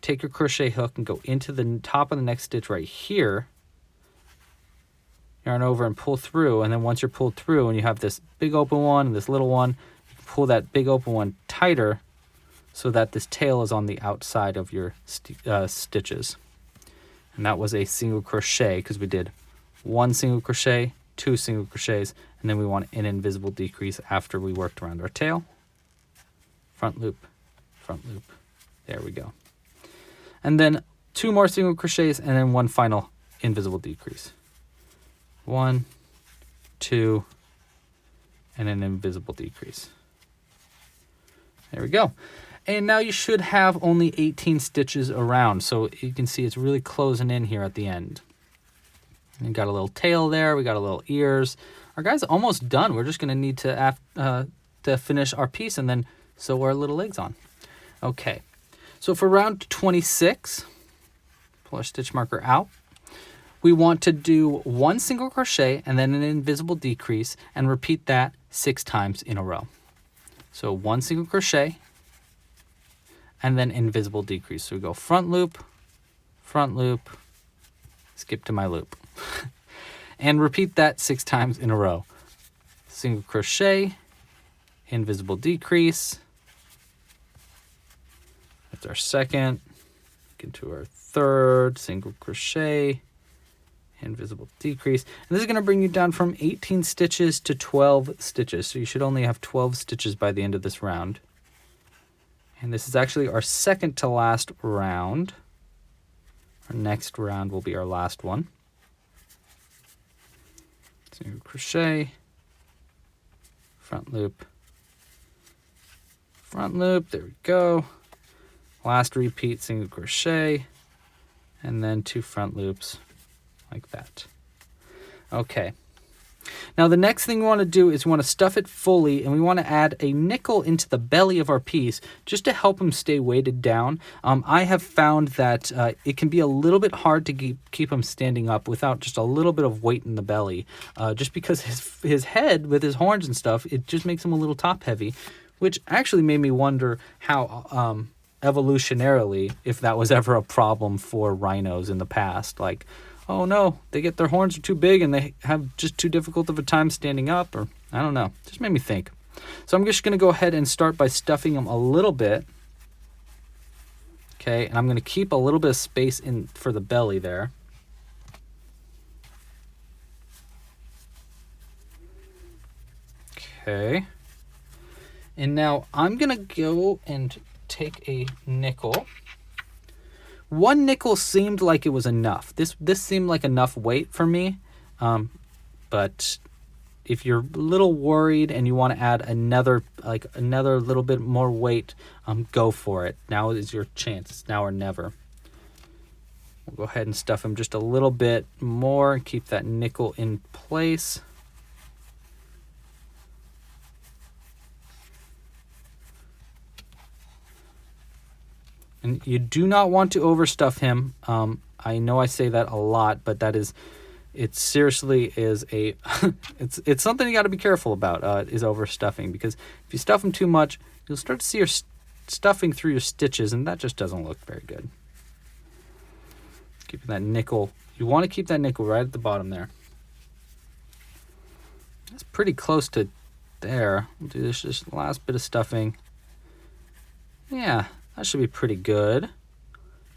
take your crochet hook and go into the top of the next stitch right here, yarn over and pull through, and then once you're pulled through and you have this big open one and this little one, you can pull that big open one tighter so that this tail is on the outside of your stitches. And that was a single crochet because we did 1 single crochet, 2 single crochets, and then we want an invisible decrease after we worked around our tail. Front loop, there we go. And then 2 more single crochets and then 1 final invisible decrease. 1, 2, and an invisible decrease. There we go. And now you should have only 18 stitches around, so you can see it's really closing in here at the end. We got a little tail there, we got a little ears. Our guy's almost done. We're just going to need to finish our piece and then sew our little legs on. Okay, so for round 26, pull our stitch marker out. We want to do 1 single crochet and then an invisible decrease and repeat that 6 times in a row. So 1 single crochet and then invisible decrease. So we go front loop, skip to my loop. And repeat that 6 times in a row. Single crochet, invisible decrease. That's our second. Get to our third, single crochet, invisible decrease. And this is going to bring you down from 18 stitches to 12 stitches. So you should only have 12 stitches by the end of this round. And this is actually our second to last round. Our next round will be our last one. Single crochet, front loop, there we go. Last repeat, single crochet, and then 2 front loops like that. Okay. Now the next thing we want to do is we want to stuff it fully, and we want to add a nickel into the belly of our piece just to help him stay weighted down. I have found that it can be a little bit hard to keep him standing up without just a little bit of weight in the belly, just because his head with his horns and stuff, it just makes him a little top heavy, which actually made me wonder how evolutionarily if that was ever a problem for rhinos in the past. Like, oh no, their horns are too big and they have just too difficult of a time standing up, or I don't know. Just made me think. So I'm just going to go ahead and start by stuffing them a little bit. Okay, and I'm going to keep a little bit of space in for the belly there. Okay. And now I'm going to go and take a nickel. 1 nickel seemed like it was enough. This seemed like enough weight for me. But if you're a little worried and you want to add another little bit more weight, go for it. Now is your chance. It's now or never. We'll go ahead and stuff him just a little bit more and keep that nickel in place. And you do not want to overstuff him. I know I say that a lot, but it seriously is it's something you got to be careful about, is overstuffing, because if you stuff him too much, you'll start to see your stuffing through your stitches, and that just doesn't look very good. Keeping that nickel, you want to keep that nickel right at the bottom there. That's pretty close to there. We'll do this just last bit of stuffing. Yeah, that should be pretty good.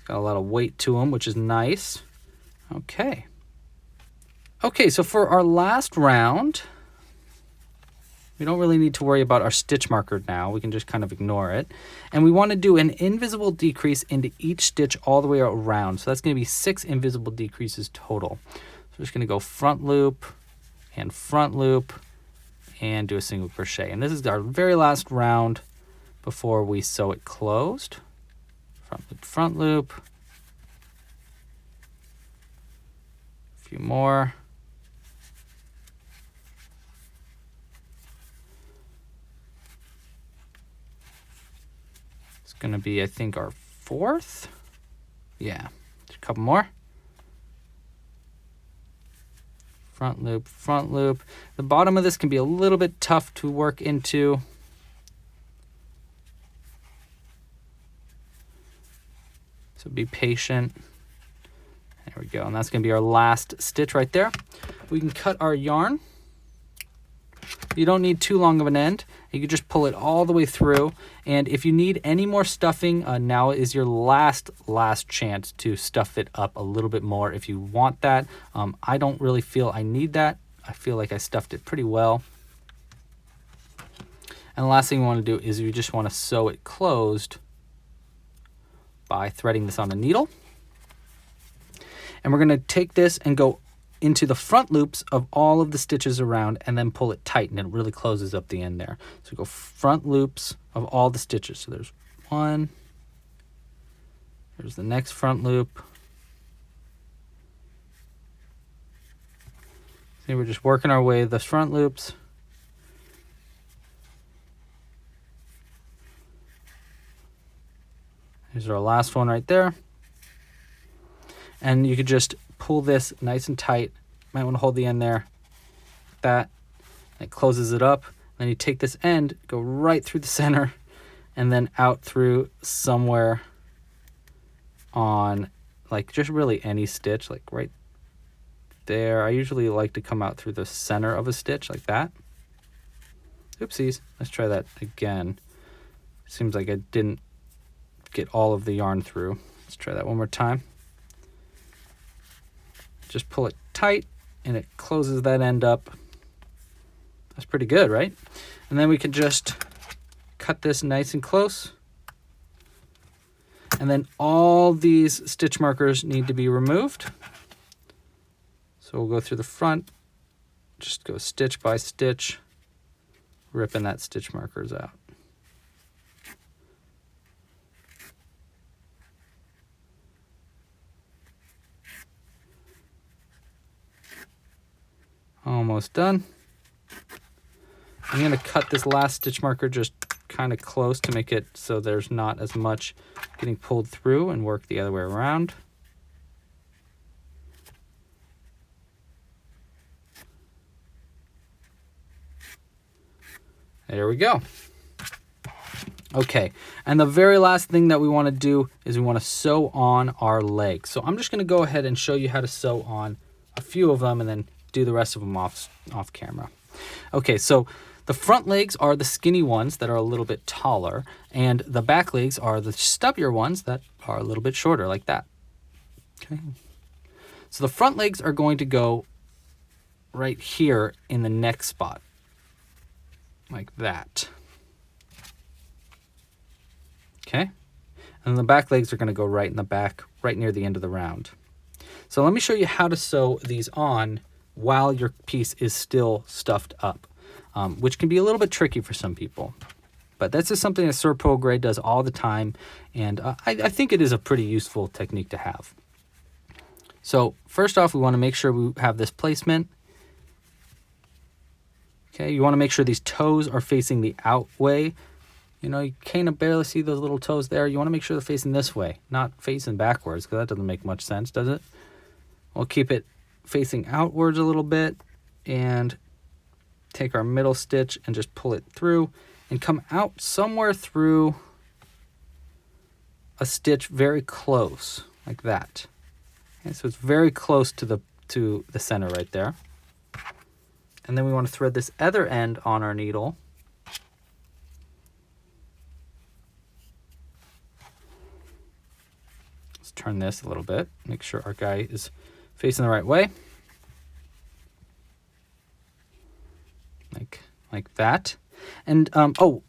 Got a lot of weight to them, which is nice. Okay. Okay, so for our last round, we don't really need to worry about our stitch marker now. We can just kind of ignore it. And we want to do an invisible decrease into each stitch all the way around. So that's going to be 6 invisible decreases total. So we're just going to go front loop, and do a single crochet. And this is our very last round before we sew it closed. Front loop. A few more. It's going to be, I think, our 4th. Yeah, a couple more. Front loop. The bottom of this can be a little bit tough to work into. So be patient. There we go. And that's going to be our last stitch right there. We can cut our yarn. You don't need too long of an end. You can just pull it all the way through. And if you need any more stuffing, now is your last chance to stuff it up a little bit more if you want that. I don't really feel I need that. I feel like I stuffed it pretty well. And the last thing you want to do is you just want to sew it closed by threading this on a needle. And we're going to take this and go into the front loops of all of the stitches around and then pull it tight, and it really closes up the end there. So go front loops of all the stitches. So there's one, there's the next front loop. See, we're just working our way the front loops. Here's our last one right there. And you could just pull this nice and tight. Might want to hold the end there. Like that. It closes it up. Then you take this end, go right through the center, and then out through somewhere on, like, just really any stitch, like right there. I usually like to come out through the center of a stitch like that. Oopsies. Let's try that again. Seems like I didn't get all of the yarn through. Let's try that one more time. Just pull it tight and it closes that end up. That's pretty good, right? And then we can just cut this nice and close. And then all these stitch markers need to be removed. So we'll go through the front, just go stitch by stitch, ripping that stitch markers out. Almost done. I'm going to cut this last stitch marker just kind of close to make it so there's not as much getting pulled through, and work the other way around. There we go. Okay, and the very last thing that we want to do is we want to sew on our legs. So I'm just going to go ahead and show you how to sew on a few of them and then do the rest of them off camera. Okay, so the front legs are the skinny ones that are a little bit taller, and the back legs are the stubbier ones that are a little bit shorter, like that. Okay. So the front legs are going to go right here in the neck spot, like that. Okay. And the back legs are going to go right in the back, right near the end of the round. So let me show you how to sew these on while your piece is still stuffed up, which can be a little bit tricky for some people. But that's just something that Sir Pearl Grey does all the time, and I think it is a pretty useful technique to have. So first off, we want to make sure we have this placement. Okay, you want to make sure these toes are facing the out way. You know, you kind of barely see those little toes there. You want to make sure they're facing this way, not facing backwards, because that doesn't make much sense, does it? We'll keep it facing outwards a little bit and take our middle stitch and just pull it through and come out somewhere through a stitch very close, like that. Okay, so it's very close to the center right there. And then we want to thread this other end on our needle. Let's turn this a little bit, make sure our guy is facing the right way. Like that. And oh,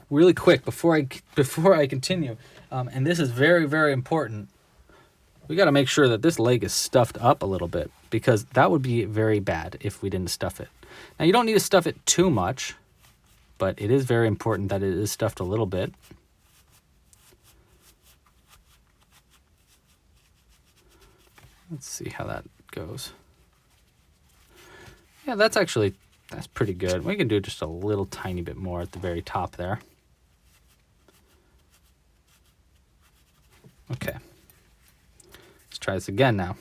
really quick before I continue, and this is very, very important. We got to make sure that this leg is stuffed up a little bit, because that would be very bad if we didn't stuff it. Now, you don't need to stuff it too much, but it is very important that it is stuffed a little bit. Let's see how that goes. Yeah, that's pretty good. We can do just a little tiny bit more at the very top there. Okay. Let's try this again now.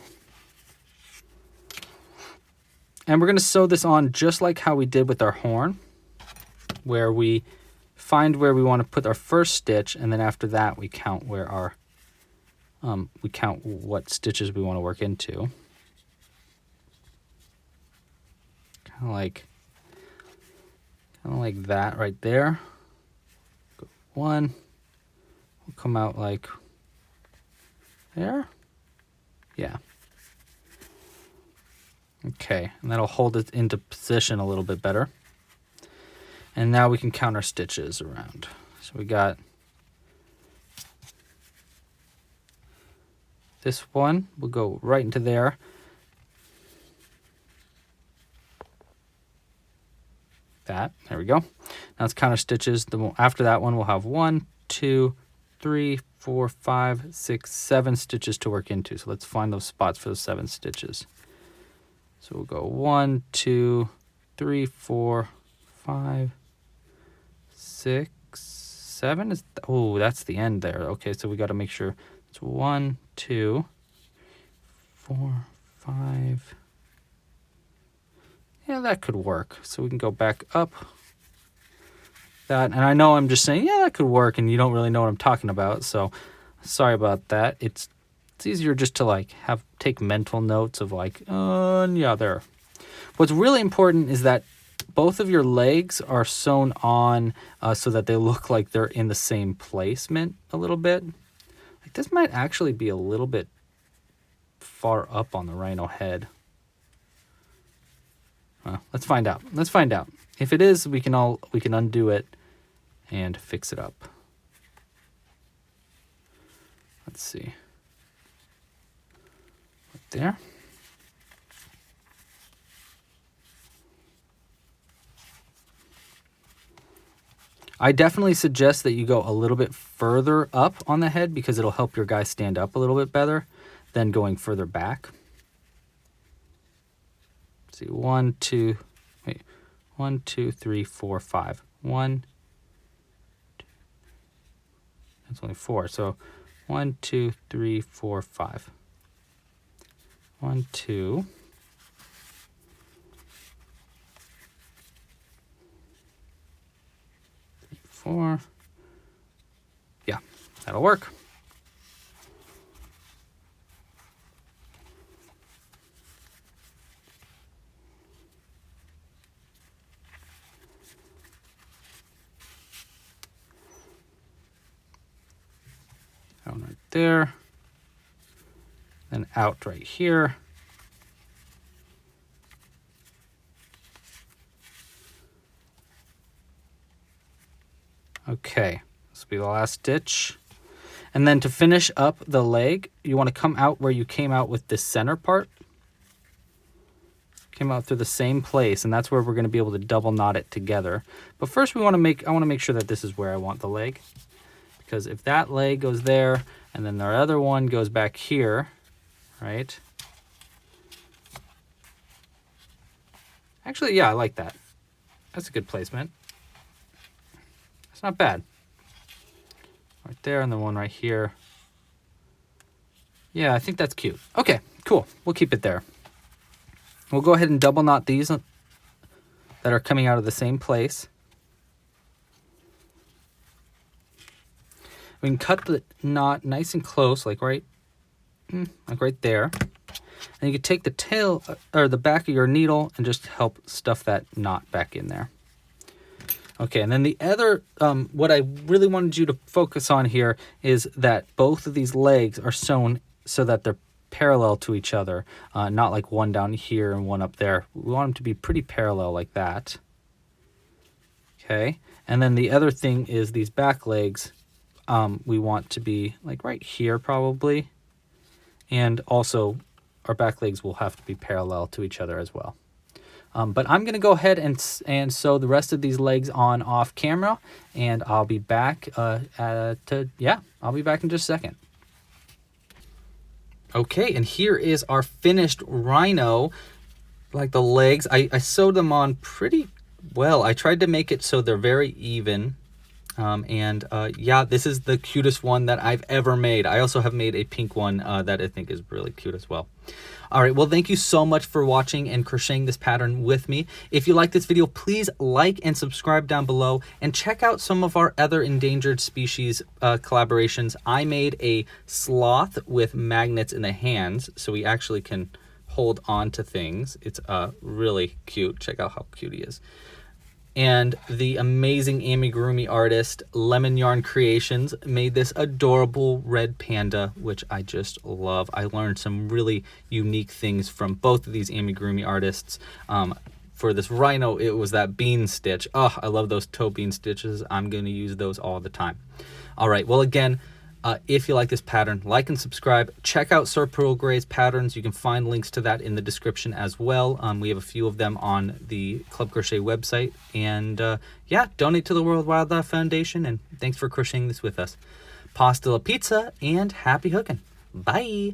And we're going to sew this on just like how we did with our horn, where we find where we want to put our first stitch, and then after that we count where our we count what stitches we want to work into. Kind of like that right there. Go 1. We'll come out like there. Yeah. Okay, and that'll hold it into position a little bit better. And now we can count our stitches around. So we got this one, we'll go right into there. There we go. Now let's count our stitches. After that one, we'll have 1, 2, 3, 4, 5, 6, 7 stitches to work into. So let's find those spots for those 7 stitches. So we'll go 1, 2, 3, 4, 5, 6, 7. Oh, that's the end there. Okay, so we got to make sure it's 1, 2, 4, 5. Yeah, that could work. So we can go back up that. And I know I'm just saying, yeah, that could work, and you don't really know what I'm talking about. So sorry about that. It's easier just to like take mental notes of like, yeah, there. What's really important is that both of your legs are sewn on so that they look like they're in the same placement a little bit. Like this might actually be a little bit far up on the Rhino head. Let's find out. If it is, we can undo it and fix it up. Let's see. Right there. I definitely suggest that you go a little bit further up on the head, because it'll help your guy stand up a little bit better than going further back. Let's see, 1, 2, 3, 4, 5. 1, 2, that's only 4. So 1, 2, 3, 4, 5. 1, 2. 4. Yeah, that'll work. That one right there. Then out right here. Okay, this will be the last stitch. And then to finish up the leg, you want to come out where you came out with this center part. Came out through the same place, and that's where we're going to be able to double knot it together. But first I want to make sure that this is where I want the leg. Because if that leg goes there, and then the other one goes back here, right? Actually, yeah, I like that. That's a good placement. It's not bad. Right there, and the one right here. Yeah, I think that's cute. Okay, cool. We'll keep it there. We'll go ahead and double knot these that are coming out of the same place. We can cut the knot nice and close, like right there. And you can take the tail or the back of your needle and just help stuff that knot back in there. Okay, and then the other, what I really wanted you to focus on here is that both of these legs are sewn so that they're parallel to each other, not like one down here and one up there. We want them to be pretty parallel like that. Okay, and then the other thing is these back legs, we want to be like right here probably, and also our back legs will have to be parallel to each other as well. But I'm going to go ahead and sew the rest of these legs on off camera, and I'll be back I'll be back in just a second. Okay, and here is our finished Rhino. Like the legs, I sewed them on pretty well. I tried to make it so they're very even. Yeah, this is the cutest one that I've ever made. I also have made a pink one that I think is really cute as well. All right, well, thank you so much for watching and crocheting this pattern with me. If you like this video, please like and subscribe down below, and check out some of our other endangered species collaborations. I made a sloth with magnets in the hands, so he actually can hold on to things. It's really cute. Check out how cute he is. And the amazing Amigurumi artist Lemon Yarn Creations made this adorable red panda, which I just love. I learned some really unique things from both of these Amigurumi artists. For this Rhino, it was that bean stitch. Oh, I love those toe bean stitches. I'm going to use those all the time. All right, well, again, if you like this pattern, like and subscribe. Check out Sir Pearl Grey's patterns. You can find links to that in the description as well. We have a few of them on the Club Crochet website. And yeah, donate to the World Wildlife Foundation. And thanks for crocheting this with us. Pasta la pizza and happy hooking. Bye.